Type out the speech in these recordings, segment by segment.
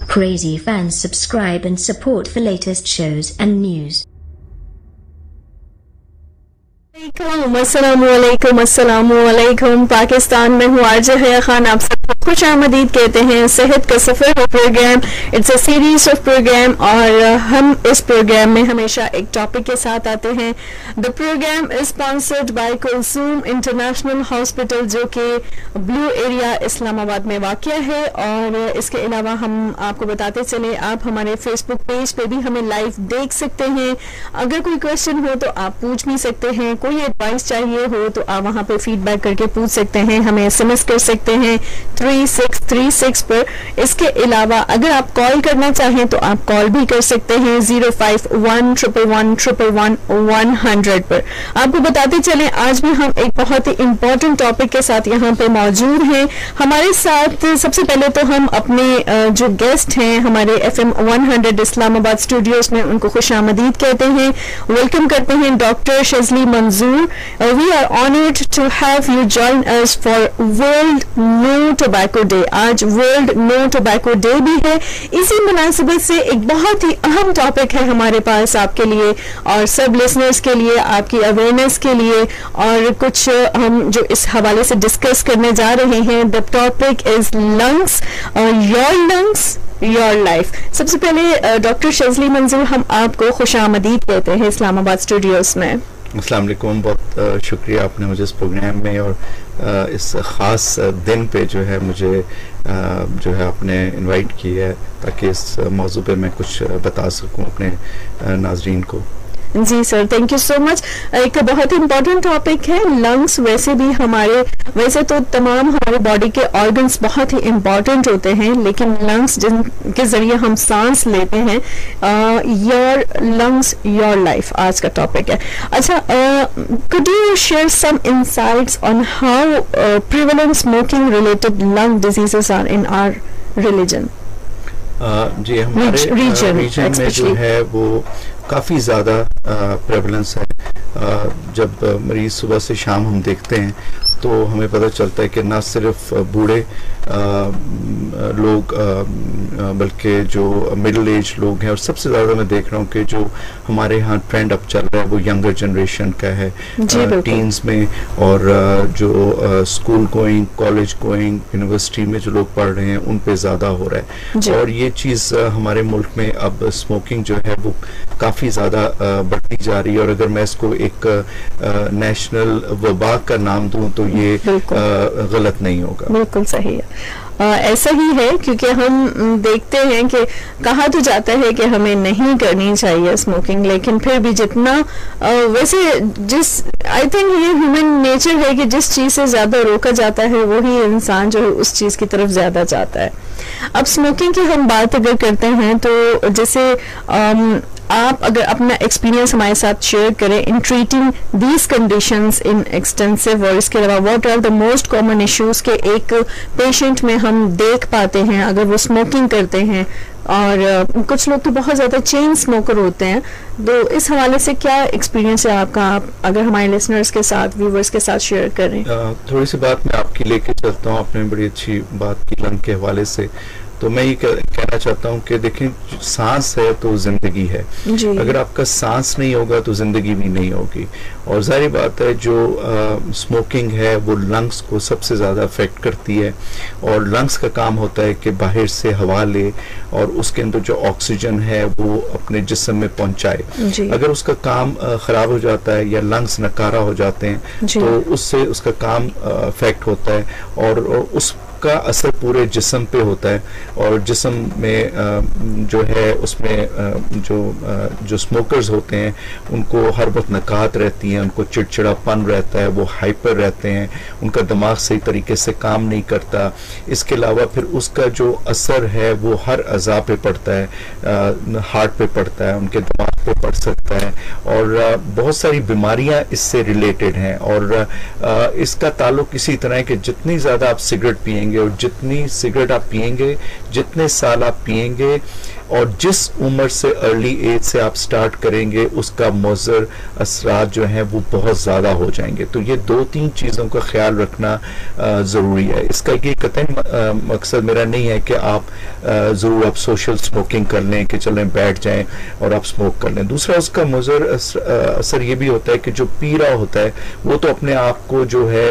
Crazy fans, subscribe and support for latest shows and news. अस्सलामुअलैकुम। पाकिस्तान में हूँ RJ हया खान, आप सबको खुश आमदीद कहते हैं। सेहत का सफर है program, it's a series of program और हम इस प्रोग्राम में हमेशा एक टॉपिक के साथ आते हैं। The program is sponsored by Kulsoom international hospital, जो कि ब्लू एरिया इस्लामाबाद में वाक़या है। और इसके अलावा हम आपको बताते चले, आप हमारे फेसबुक पेज पे भी हमें लाइव देख सकते हैं। अगर कोई क्वेश्चन हो तो आप पूछ भी सकते हैं, कोई एडवाइस चाहिए हो तो आप वहां पे फीडबैक करके पूछ सकते हैं, हमें एसएमएस कर सकते हैं 3636 पर। इसके अलावा अगर आप कॉल करना चाहें तो आप कॉल भी कर सकते हैं 0511111 पर। आपको बताते चलें, आज भी हम एक बहुत ही इंपॉर्टेंट टॉपिक के साथ यहाँ पे मौजूद हैं। हमारे साथ सबसे पहले तो हम अपने जो गेस्ट हैं हमारे FM 100 इस्लामाबाद स्टूडियोज में, उनको खुश आमदीद कहते हैं, वेलकम करते हैं डॉक्टर शजली मंजूर। We are honored to have you join us for World No Tobacco Day। आज वर्ल्ड नो टोबैको डे भी है। इसी मुनासिबत से एक बहुत ही अहम टॉपिक है हमारे पास आपके लिए और सब लिसनर्स के लिए, आपकी अवेयरनेस के लिए, और कुछ हम जो इस हवाले से डिस्कस करने जा रहे हैं। The topic is lungs, your life. सबसे पहले डॉक्टर शजली मंजूर, हम आपको खुश आमदीद कहते हैं इस्लामाबाद स्टूडियोज में। अस्सलाम वालेकुम, बहुत शुक्रिया आपने मुझे इस प्रोग्राम में और इस ख़ास दिन पे जो है मुझे जो है आपने इनवाइट किया है ताकि इस मौजू पे मैं कुछ बता सकूं अपने नाज़रीन को। जी sir, thank you so much. एक बहुत ही इम्पोर्टेंट टॉपिक है लंग्स। वैसे भी वैसे तो तमाम हमारे बॉडी के ऑर्गन्स बहुत ही इम्पोर्टेंट होते हैं, लेकिन लंग्स जिनके जरिए हम सांस लेते हैं, योर लंग्स योर लाइफ आज का टॉपिक है। अच्छा, could you share some insights on how prevalent smoking related lung diseases are in our religion? जी, हमारे रीजन में जो है वो काफ़ी ज़्यादा प्रेवलेंस है। जब मरीज सुबह से शाम हम देखते हैं तो हमें पता चलता है कि ना सिर्फ बूढ़े लोग बल्कि जो मिडिल एज लोग हैं, और सबसे ज़्यादा मैं देख रहा हूँ कि जो हमारे यहाँ ट्रेंड अब चल रहा है वो यंगर जनरेशन का है, टीन्स में, और जो school going, college going, university में जो लोग पढ़ रहे हैं उन पे ज़्यादा हो रहा है। और ये चीज़ हमारे मुल्क में अब स्मोकिंग जो है वो काफ़ी ज़्यादा बढ़ती जा रही है। और अगर मैं इसको एक नेशनल वबा का नाम दूं तो ये गलत नहीं होगा। बिल्कुल सही है, ऐसा ही है, क्योंकि हम देखते हैं कि कहा तो जाता है कि हमें नहीं करनी चाहिए स्मोकिंग, लेकिन फिर भी जितना वैसे आई थिंक ये ह्यूमन नेचर है कि जिस चीज़ से ज़्यादा रोका जाता है वही इंसान जो है उस चीज़ की तरफ ज़्यादा जाता है। अब स्मोकिंग की हम बात अगर करते हैं तो जैसे आप अगर अपना एक्सपीरियंस हमारे साथ शेयर करें in treating these conditions in extensive, और इसके अलावा what are the most common issues के एक पेशेंट में हम देख पाते हैं अगर वो स्मोकिंग करते हैं, और कुछ लोग तो बहुत ज़्यादा चेन स्मोकर होते हैं। तो इस हवाले से क्या एक्सपीरियंस है आपका, आप अगर हमारे लिसनर्स के साथ, व्यूवर्स के साथ शेयर करें? थोड़ी सी बात मैं आपकी लेके चलता हूँ। आपने बड़ी अच्छी बात की लंग के हवाले से, तो मैं ये कहना चाहता हूँ कि देखें, सांस है तो जिंदगी है। अगर आपका सांस नहीं होगा तो जिंदगी भी नहीं होगी। और जाहिर बात है जो स्मोकिंग है वो लंग्स को सबसे ज़्यादा अफेक्ट करती है, और लंग्स का काम होता है कि बाहर से हवा ले और उसके अंदर जो ऑक्सीजन है वो अपने जिस्म में पहुंचाए। अगर उसका काम ख़राब हो जाता है या लंग्स नकारा हो जाते हैं तो उससे उसका काम अफेक्ट होता है, और उस का असर पूरे जिस्म पे होता है। और जिस्म में जो है उसमें जो स्मोकर्स होते हैं उनको हर वक्त नकात रहती है, उनको चिड़चिड़ापन रहता है, वो हाइपर रहते हैं, उनका दिमाग सही तरीके से काम नहीं करता। इसके अलावा फिर उसका जो असर है वो हर अज़ा पे पड़ता है, हार्ट पे पड़ता है, उनके दिमाग पे पड़ सकता है, और बहुत सारी बीमारियां इससे रिलेटेड हैं। और इसका ताल्लुक इसी तरह है कि जितनी ज़्यादा आप सिगरेट पिएंगे और जितनी सिगरेट आप पिएंगे, जितने साल आप पिएंगे, और जिस उम्र से अर्ली एज से आप स्टार्ट करेंगे उसका मुज़र असरात जो हैं वो बहुत ज़्यादा हो जाएंगे। तो ये 2-3 चीज़ों का ख्याल रखना ज़रूरी है। इसका ये कतई मकसद मेरा नहीं है कि आप ज़रूर आप सोशल स्मोकिंग कर लें कि चलें बैठ जाएं और आप स्मोक कर लें। दूसरा उसका मुज़र असर ये भी होता है कि जो पी रहा होता है वो तो अपने आप को जो है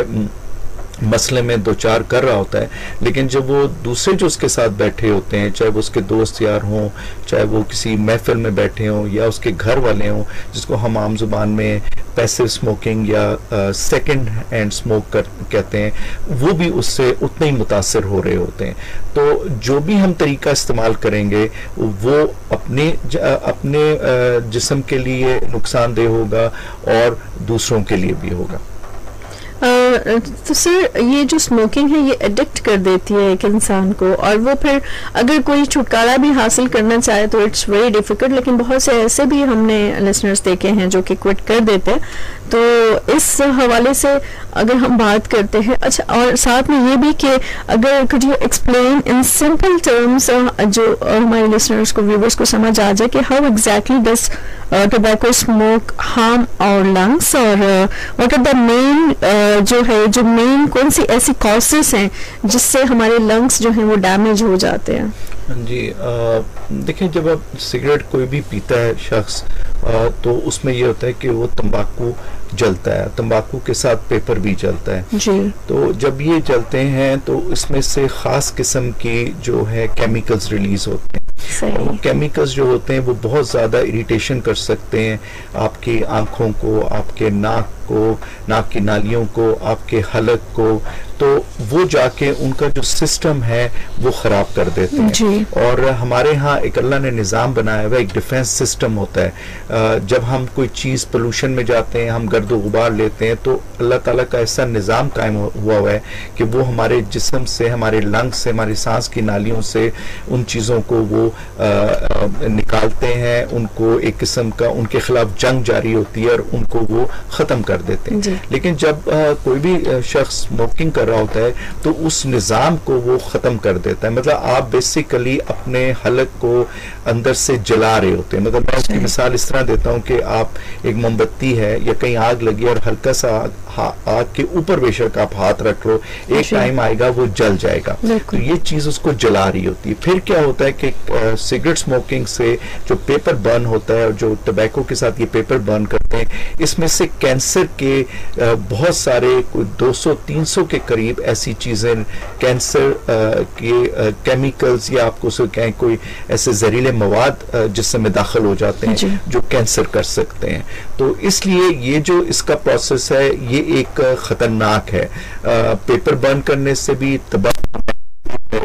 मसले में दो चार कर रहा होता है, लेकिन जब वो दूसरे जो उसके साथ बैठे होते हैं, चाहे वो उसके दोस्त यार हों, चाहे वो किसी महफिल में बैठे हों या उसके घर वाले हों, जिसको हम आम जुबान में पैसिव स्मोकिंग या सेकंड हैंड स्मोक कहते हैं, वो भी उससे उतने ही मुतासर हो रहे होते हैं। तो जो भी हम तरीका इस्तेमाल करेंगे वो अपने जिस्म के लिए नुकसानदेह होगा और दूसरों के लिए भी होगा। तो सर ये जो स्मोकिंग है ये एडिक्ट कर देती है एक इंसान को, और वो फिर अगर कोई छुटकारा भी हासिल करना चाहे तो इट्स वेरी डिफिकल्ट, लेकिन बहुत से ऐसे भी हमने लिसनर्स देखे हैं जो कि क्विट कर देते हैं। तो इस हवाले से अगर हम बात करते हैं, अच्छा, और साथ में ये भी कि अगर could you explain in simple terms जो हमारे लिसनर्स को, व्यूवर्स को समझ आ जाए कि how exactly does tobacco smoke harm our lungs, और व्हाट आर द मेन जो मेन कौन सी ऐसी कॉजेस हैं जिससे हमारे लंग्स जो हैं वो डैमेज हो जाते हैं। जी, देखिए, जब आप सिगरेट कोई भी पीता है शख्स, तो उसमें ये होता है कि वो तंबाकू जलता है, तंबाकू के साथ पेपर भी जलता है जी। तो जब ये जलते हैं तो इसमें से खास किस्म की जो है केमिकल्स रिलीज होते हैं। और वो केमिकल्स जो होते हैं वो बहुत ज़्यादा इरिटेशन कर सकते हैं आपकी आंखों को, आपके नाक को, नाक की नालियों को, आपके हलक को, तो वो जाके उनका जो सिस्टम है वो ख़राब कर देते हैं। और हमारे यहाँ एक अल्लाह ने निज़ाम बनाया हुआ, एक डिफेंस सिस्टम होता है। जब हम कोई चीज़ पोल्यूशन में जाते हैं, हम गर्द गुबार लेते हैं, तो अल्लाह ताला का ऐसा निज़ाम कायम हुआ हुआ है कि वो हमारे जिस्म से, हमारे लंग्स से, हमारी सांस की नालियों से उन चीज़ों को वो निकालते हैं, उनको एक किस्म का उनके खिलाफ जंग जारी होती है और उनको वो ख़त्म कर देते हैं। लेकिन जब कोई भी शख्स स्मोकिंग कर रहा होता है तो उस निज़ाम को वो ख़त्म कर देता है। मतलब आप बेसिकली अपने हलक को अंदर से जला रहे होते हैं। मतलब मैं उसकी मिसाल इस तरह देता हूँ कि आप एक मोमबत्ती है या कहीं आग लगी और हल्का सा आग के ऊपर बेशक आप हाथ रख लो, एक टाइम आएगा वो जल जाएगा। तो ये चीज़ उसको जला रही होती है। फिर क्या होता है कि सिगरेट स्मोकिंग से जो पेपर बर्न होता है और जो टबैको के साथ ये पेपर बर्न करते हैं, इसमें से कैंसर के बहुत सारे 200-300 के करीब ऐसी चीज़ें, कैंसर के केमिकल्स या आपको उसे कहें कोई ऐसे जहरीले मवाद जिस्म में दाखिल हो जाते हैं जो कैंसर कर सकते हैं। तो इसलिए ये जो इसका प्रोसेस है ये एक ख़तरनाक है। पेपर बर्न करने से भी तबाह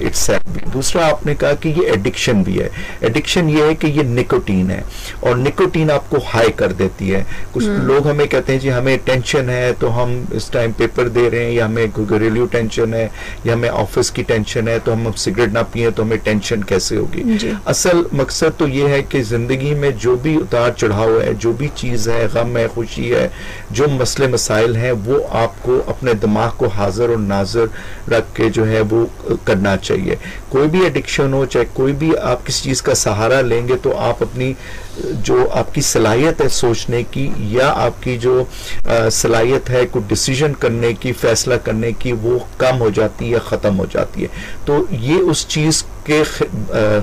इट्सेल्फ भी। दूसरा आपने कहा कि ये एडिक्शन भी है। एडिक्शन ये है कि ये निकोटीन है और निकोटीन आपको हाई कर देती है। कुछ लोग हमें कहते हैं जी हमें टेंशन है तो हम इस टाइम पेपर दे रहे हैं, या हमें घरेलू टेंशन है, या हमें ऑफिस की टेंशन है, तो हम सिगरेट ना पिए तो हमें टेंशन कैसे होगी। असल मकसद तो ये है कि जिंदगी में जो भी उतार चढ़ाव है, जो भी चीज़ है, गम है, खुशी है, जो मसले मसाइल हैं, वो आपको अपने दिमाग को हाजिर और नाजिर रख के जो है वो करना चाहिए। कोई भी एडिक्शन हो, चाहे कोई भी आप किसी चीज़ का सहारा लेंगे तो आप अपनी जो आपकी सलाहियत है सोचने की, या आपकी जो सलाहियत है कोई डिसीजन करने की, फैसला करने की, वो कम हो जाती है या ख़त्म हो जाती है। तो ये उस चीज़ के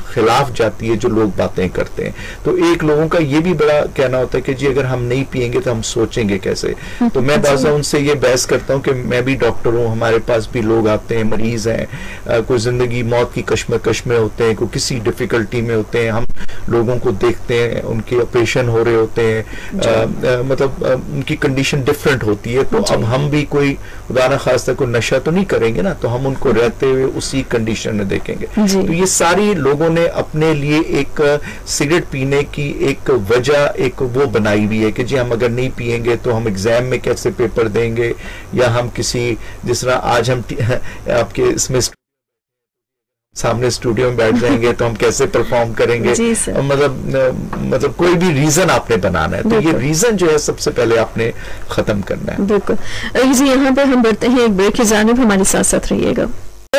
खिलाफ जाती है जो लोग बातें करते हैं। तो एक लोगों का ये भी बड़ा कहना होता है कि जी अगर हम नहीं पिएंगे तो हम सोचेंगे कैसे। तो मैं बाज़ा उनसे ये बहस करता हूँ कि मैं भी डॉक्टर हूँ, हमारे पास भी लोग आते हैं, मरीज हैं, कोई ज़िंदगी मौत की कश्मकश में होते हैं, कोई किसी डिफ़िकल्टी में होते हैं, हम लोगों को देखते हैं, उनके ऑपरेशन हो रहे होते हैं, मतलब उनकी कंडीशन डिफरेंट होती है। तो अब हम भी कोई उदाहरण खास कोई नशा तो नहीं करेंगे ना, तो हम उनको रहते हुए उसी कंडीशन में देखेंगे। तो ये सारी लोगों ने अपने लिए एक सिगरेट पीने की एक वजह एक वो बनाई हुई है कि जी हम अगर नहीं पिएंगे तो हम एग्जाम में कैसे पेपर देंगे, या हम किसी, जिस तरह आज हम आपके इसमें सामने स्टूडियो में बैठ जाएंगे तो हम कैसे परफॉर्म करेंगे। मतलब कोई भी रीजन आपने बनाना है, तो ये रीजन जो है सबसे पहले आपने खत्म करना है। बिल्कुल जी। यहाँ पे हम बढ़ते हैं एक ब्रेक की जानिब, हमारे साथ साथ रहिएगा।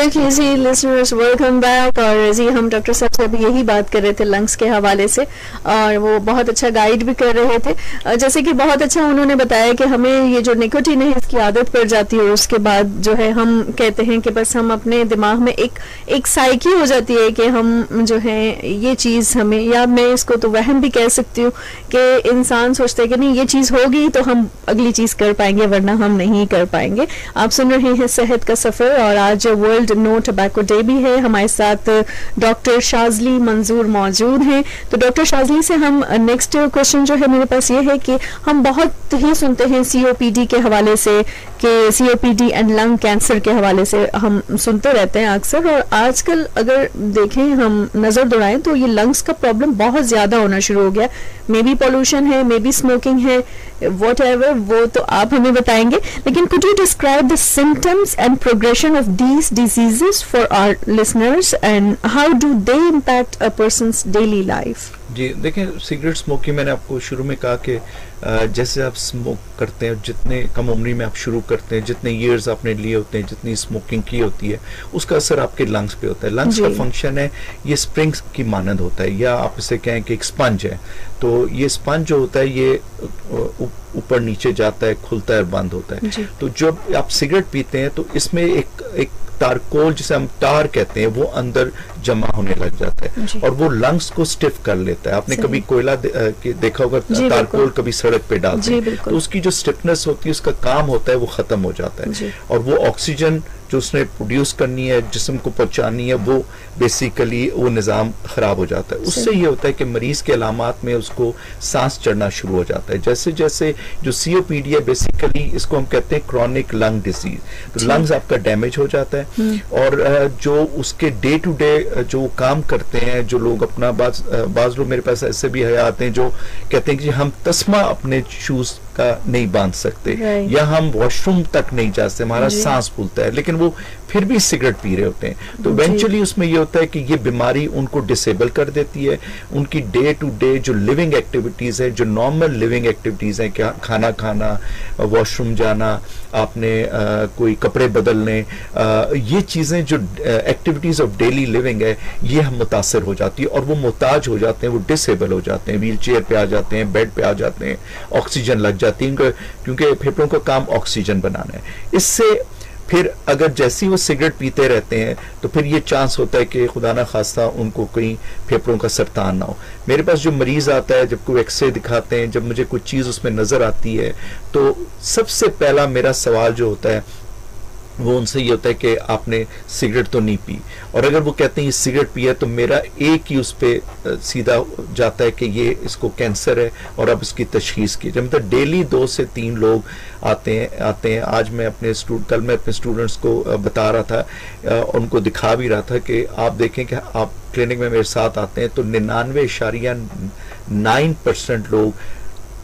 ओके जी लिसनर्स, वेलकम बैक। और जी हम डॉक्टर साहब से अभी यही बात कर रहे थे लंग्स के हवाले से, और वो बहुत अच्छा गाइड भी कर रहे थे। जैसे कि बहुत अच्छा उन्होंने बताया कि हमें ये जो निकोटीन है इसकी आदत पड़ जाती है, और उसके बाद जो है हम कहते हैं कि बस हम अपने दिमाग में एक साइकी हो जाती है कि हम जो है ये चीज़ हमें, या मैं इसको तो वहम भी कह सकती हूँ कि इंसान सोचते हैं कि नहीं ये चीज़ होगी तो हम अगली चीज़ कर पाएंगे, वरना हम नहीं कर पाएंगे। आप सुन रहे हैं सेहत का सफ़र, और आज वर्ल्ड नो टबैको डे भी है। हमारे साथ डॉक्टर शाज़ली मंजूर मौजूद हैं। तो डॉक्टर शाज़ली से हम नेक्स्ट क्वेश्चन जो है मेरे पास ये है कि हम बहुत ही सुनते हैं COPD के हवाले से, कि COPD एंड लंग कैंसर के हवाले से हम सुनते रहते हैं अक्सर, और आजकल अगर देखें हम नज़र दौड़ाएं तो ये लंग्स का प्रॉब्लम बहुत ज़्यादा होना शुरू हो गया। मे बी पॉल्यूशन है, मे बी स्मोकिंग है, whatever, वो तो आप हमें बताएंगे। लेकिन could you describe the symptoms and progression of these diseases for our listeners, and how do they impact a person's daily life? जी देखिए, सिगरेट स्मोकिंग मैंने आपको शुरू में कहा कि जैसे आप स्मोक करते हैं, जितने कम उम्र में आप शुरू करते हैं, जितने ईयर्स आपने लिए होते हैं, जितनी स्मोकिंग की होती है, उसका असर आपके लंग्स पे होता है। लंग्स का फंक्शन है, ये स्प्रिंग्स की मानंद होता है, या आप इसे कहें कि एक स्पंज है। तो ये स्पंज जो होता है ये ऊपर नीचे जाता है, खुलता है, बंद होता है। तो जब आप सिगरेट पीते हैं तो इसमें एक तारकोल, जिसे हम टार कहते हैं, वो अंदर जमा होने लग जाता है, और वो लंग्स को स्टिफ कर लेता है। आपने कभी कोयला देखा होगा, तारकोल कभी सड़क पे डालते हैं, तो उसकी जो स्टिफनेस होती है, उसका काम होता है वो खत्म हो जाता है, और वो ऑक्सीजन जो उसने प्रोड्यूस करनी है, जिस्म को पहुंचानी है, वो बेसिकली वो निज़ाम खराब हो जाता है। उससे ये होता है कि मरीज के अलामात में उसको सांस चढ़ना शुरू हो जाता है। जैसे जैसे जो COPD है, बेसिकली इसको हम कहते हैं क्रॉनिक लंग डिजीज। तो लंग्स आपका डैमेज हो जाता है, और जो उसके डे टू डे जो काम करते हैं, जो लोग अपना बाज लोग मेरे पास ऐसे भी आते हैं जो कहते हैं कि हम तस्मा अपने शूज का नहीं बांध सकते, या हम वॉशरूम तक नहीं जा सकते, हमारा सांस फूलता है, लेकिन वो फिर भी सिगरेट पी रहे होते हैं। तो इवेंचुअली उसमें ये होता है कि ये बीमारी उनको डिसेबल कर देती है। उनकी डे टू डे जो लिविंग एक्टिविटीज है, जो नॉर्मल लिविंग एक्टिविटीज हैं, क्या खाना खाना, वॉशरूम जाना, आपने कोई कपड़े बदलने, ये चीजें जो एक्टिविटीज ऑफ डेली लिविंग है, ये हम मुतासर हो जाती है, और वो मुहताज हो जाते हैं, वो डिसेबल हो जाते हैं, व्हील चेयर पे आ जाते हैं, बेड पे आ जाते हैं, ऑक्सीजन लग जाती है, क्योंकि फेफड़ों का काम ऑक्सीजन बनाना है। इससे फिर अगर जैसे ही वो सिगरेट पीते रहते हैं तो फिर ये चांस होता है कि खुदा ना खास्ता उनको कहीं फेफड़ों का सरतान ना हो। मेरे पास जो मरीज आता है, जब कोई एक्सरे दिखाते हैं, जब मुझे कोई चीज़ उसमें नज़र आती है, तो सबसे पहला मेरा सवाल जो होता है वो उनसे ये होता है कि आपने सिगरेट तो नहीं पी, और अगर वो कहते हैं ये सिगरेट पिया, तो मेरा एक ही उस पर सीधा जाता है कि ये इसको कैंसर है, और अब इसकी तशखीस की। जब मतलब डेली 2 से 3 लोग आते हैं। आज मैं कल मैं अपने स्टूडेंट्स को बता रहा था, उनको दिखा भी रहा था कि आप देखें कि आप क्लिनिक में मेरे साथ आते हैं तो 99.9% लोग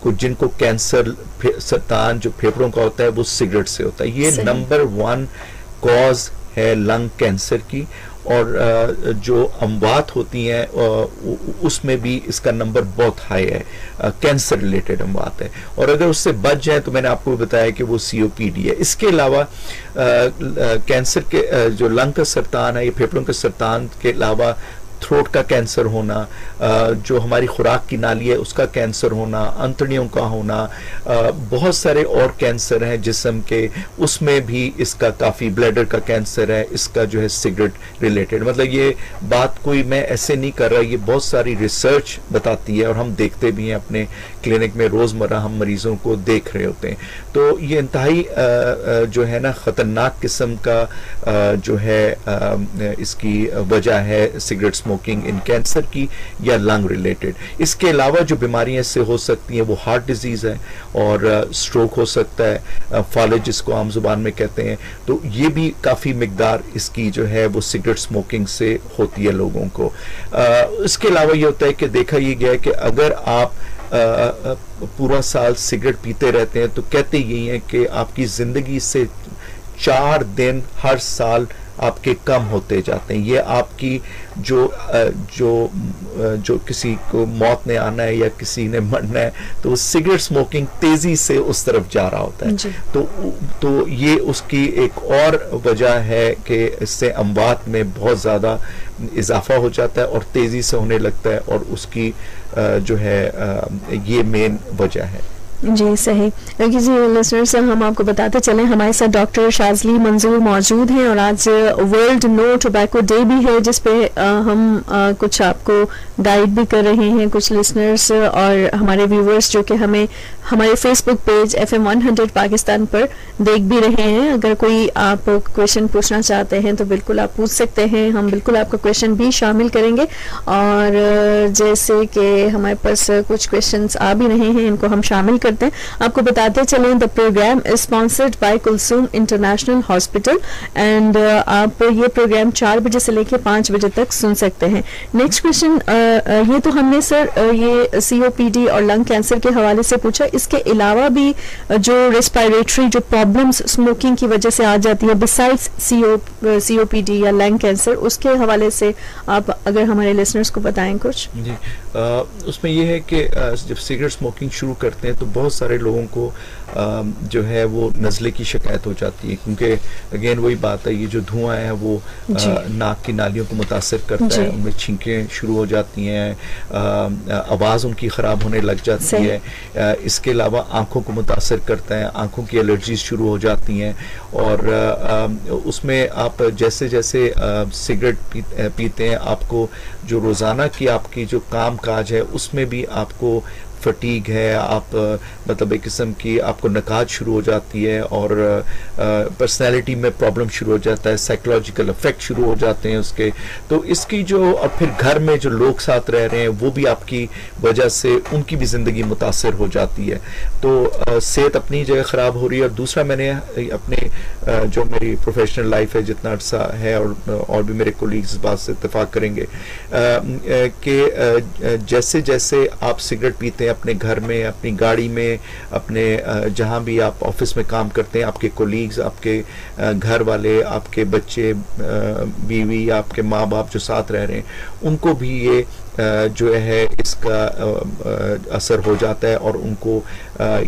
को जिनको कैंसर सरतान जो फेफड़ों का होता है वो सिगरेट से होता है। ये नंबर 1 कॉज है लंग कैंसर की, और जो अमवात होती हैं उसमें भी इसका नंबर बहुत हाई है, कैंसर रिलेटेड अमवात है। और अगर उससे बच जाए तो मैंने आपको बताया कि वो COPD है। इसके अलावा कैंसर के जो लंग का सरतान है, ये फेफड़ों के सरतान के अलावा थ्रोट का कैंसर होना, जो हमारी खुराक की नाली है उसका कैंसर होना, अंतड़ियों का होना, बहुत सारे और कैंसर हैं जिस्म के, उसमें भी इसका काफ़ी, ब्लैडर का कैंसर है, इसका जो है सिगरेट रिलेटेड। मतलब ये बात कोई मैं ऐसे नहीं कर रहा, ये बहुत सारी रिसर्च बताती है, और हम देखते भी हैं अपने क्लिनिक में, रोज़मर्रा हम मरीज़ों को देख रहे होते हैं। तो ये इंतहाई जो है ना ख़तरनाक किस्म का जो है इसकी वजह है सिगरेट स्मोकिंग इन कैंसर की या लंग रिलेटेड। इसके अलावा जो बीमारियां इससे हो सकती हैं वो हार्ट डिजीज है, और स्ट्रोक हो सकता है, फालिज जिसको आम जुबान में कहते हैं। तो ये भी काफ़ी मिकदार इसकी जो है वो सिगरेट स्मोकिंग से होती है लोगों को। इसके अलावा ये होता है कि देखा ये गया है कि अगर आप पूरा साल सिगरेट पीते रहते हैं तो कहते यही हैं कि आपकी ज़िंदगी से 4 दिन हर साल आपके कम होते जाते हैं। ये आपकी जो किसी को मौत ने आना है या किसी ने मरना है, तो सिगरेट स्मोकिंग तेजी से उस तरफ जा रहा होता है। तो ये उसकी एक और वजह है कि इससे अमवात में बहुत ज़्यादा इजाफा हो जाता है और तेज़ी से होने लगता है, और उसकी जो है ये मेन वजह है। जी सही। जी लिसनर्स, हम आपको बताते चलें हमारे साथ डॉक्टर शाजली मंजूर मौजूद हैं और आज वर्ल्ड नो टोबैको डे भी है, जिस पे हम कुछ आपको गाइड भी कर रहे हैं। कुछ लिसनर्स और हमारे व्यूवर्स जो कि हमें हमारे फेसबुक पेज FM 100 पाकिस्तान पर देख भी रहे हैं, अगर कोई आप क्वेश्चन पूछना चाहते हैं तो बिल्कुल आप पूछ सकते हैं, हम बिल्कुल आपका क्वेश्चन भी शामिल करेंगे। और जैसे कि हमारे पास कुछ क्वेश्चंस आ भी रहे हैं, इनको हम शामिल करते हैं। आपको बताते चलें, the program is sponsored by Kulsoom international hospital and आप ये प्रोग्राम 4 बजे से लेकर 5 बजे तक सुन सकते हैं। नेक्स्ट क्वेश्चन, ये तो हमने सर ये COPD और लंग कैंसर के हवाले से पूछा, इसके अलावा भी जो रेस्पिरेटरी जो प्रॉब्लम्स स्मोकिंग की वजह से आ जाती है बिसाइड्स COPD या लंग कैंसर, उसके हवाले से आप अगर हमारे लिसनर्स को बताएं कुछ। जी, उसमें ये है कि जब सिगरेट स्मोकिंग शुरू करते हैं तो बहुत सारे लोगों को जो है वो नज़ले की शिकायत हो जाती है, क्योंकि अगेन वही बात है, ये जो धुआं है वो नाक की नालियों को मुतासर करता है, उनमें छींकें शुरू हो जाती हैं, आवाज़ उनकी ख़राब होने लग जाती है। इसके अलावा आँखों को मुतासर करता है, आँखों की एलर्जीज शुरू हो जाती हैं, और उसमें आप जैसे जैसे सिगरेट पीते हैं, आपको जो रोज़ाना की आपकी जो काम काज है उसमें भी आपको फटीग है, आप मतलब एक किस्म की आपको नकाज शुरू हो जाती है, और पर्सनैलिटी में प्रॉब्लम शुरू हो जाता है, साइकोलॉजिकल इफेक्ट शुरू हो जाते हैं उसके। तो इसकी जो, और फिर घर में जो लोग साथ रह रहे हैं वो भी आपकी वजह से उनकी भी ज़िंदगी मुतासर हो जाती है। तो सेहत अपनी जगह ख़राब हो रही है। और दूसरा, मैंने अपने जो मेरी प्रोफेशनल लाइफ है जितना अर्सा है, और भी मेरे कोलीग्स इस बात से इत्तेफाक करेंगे कि जैसे जैसे आप सिगरेट पीते हैं अपने घर में, अपनी गाड़ी में, अपने जहाँ भी आप ऑफिस में काम करते हैं, आपके कोलीग्स, आपके घर वाले, आपके बच्चे, बीवी, आपके माँ बाप जो साथ रह रहे हैं, उनको भी ये जो है इसका असर हो जाता है, और उनको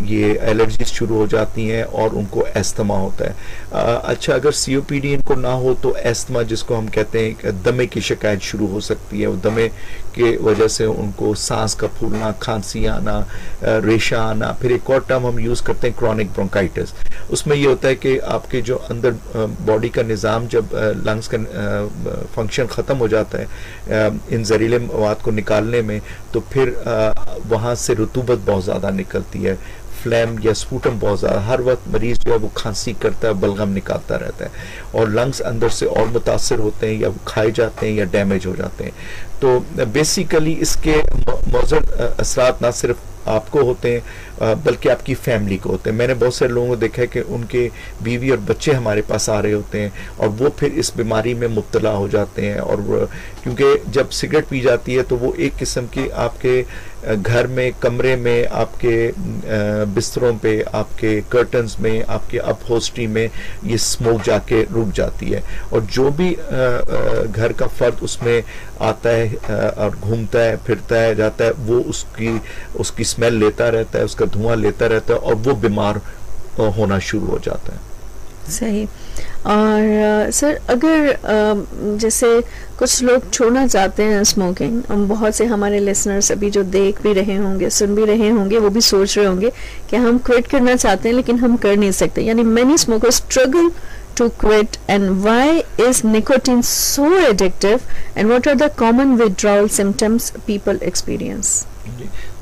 ये एलर्जीज शुरू हो जाती हैं और उनको एस्थमा होता है। अच्छा, अगर COPD इनको ना हो तो एस्थमा, जिसको हम कहते हैं, दमे की शिकायत शुरू हो सकती है। वो दमे के वजह से उनको सांस का फूलना, खांसी आना, रेशा आना। फिर एक और टर्म हम यूज़ करते हैं क्रॉनिक ब्रोंकाइटिस। उसमें ये होता है कि आपके जो अंदर बॉडी का निज़ाम, जब लंग्स का फंक्शन ख़त्म हो जाता है इन जहरीले मवाद को निकालने में, तो फिर वहाँ से रुतूबत बहुत ज़्यादा निकलती है, फ्लैम या स्पूटम बहुत ज़्यादा, हर वक्त मरीज़ जो है वो खांसी करता है, बलगम निकालता रहता है, और लंग्स अंदर से और मुतासर होते हैं, या वो खाए जाते हैं या डैमेज हो जाते हैं। तो बेसिकली इसके मौजूद असरात ना सिर्फ आपको होते हैं बल्कि आपकी फैमिली को होते हैं। मैंने बहुत सारे लोगों को देखा है कि उनके बीवी और बच्चे हमारे पास आ रहे होते हैं और वो फिर इस बीमारी में मुब्तला हो जाते हैं। और क्योंकि जब सिगरेट पी जाती है तो वो एक किस्म की आपके घर में, कमरे में, आपके बिस्तरों पे, आपके कर्टन्स में, आपके अपहोस्ट्री में ये स्मोक जाके रुक जाती है। और जो भी घर का फर्द उसमें आता है और घूमता है, फिरता है, जाता है, वो उसकी स्मेल लेता रहता है, उसका धुआं लेता रहता है, और वो बीमार होना शुरू हो जाता है। सही। और सर, अगर जैसे कुछ लोग छोड़ना चाहते हैं स्मोकिंग, बहुत से हमारे लिसनर्स अभी जो देख भी रहे होंगे, सुन भी रहे होंगे, वो भी सोच रहे होंगे कि हम क्विट करना चाहते हैं लेकिन हम कर नहीं सकते, यानी many smokers struggle to quit, and why is nicotine so addictive, and what are the common withdrawal symptoms people experience?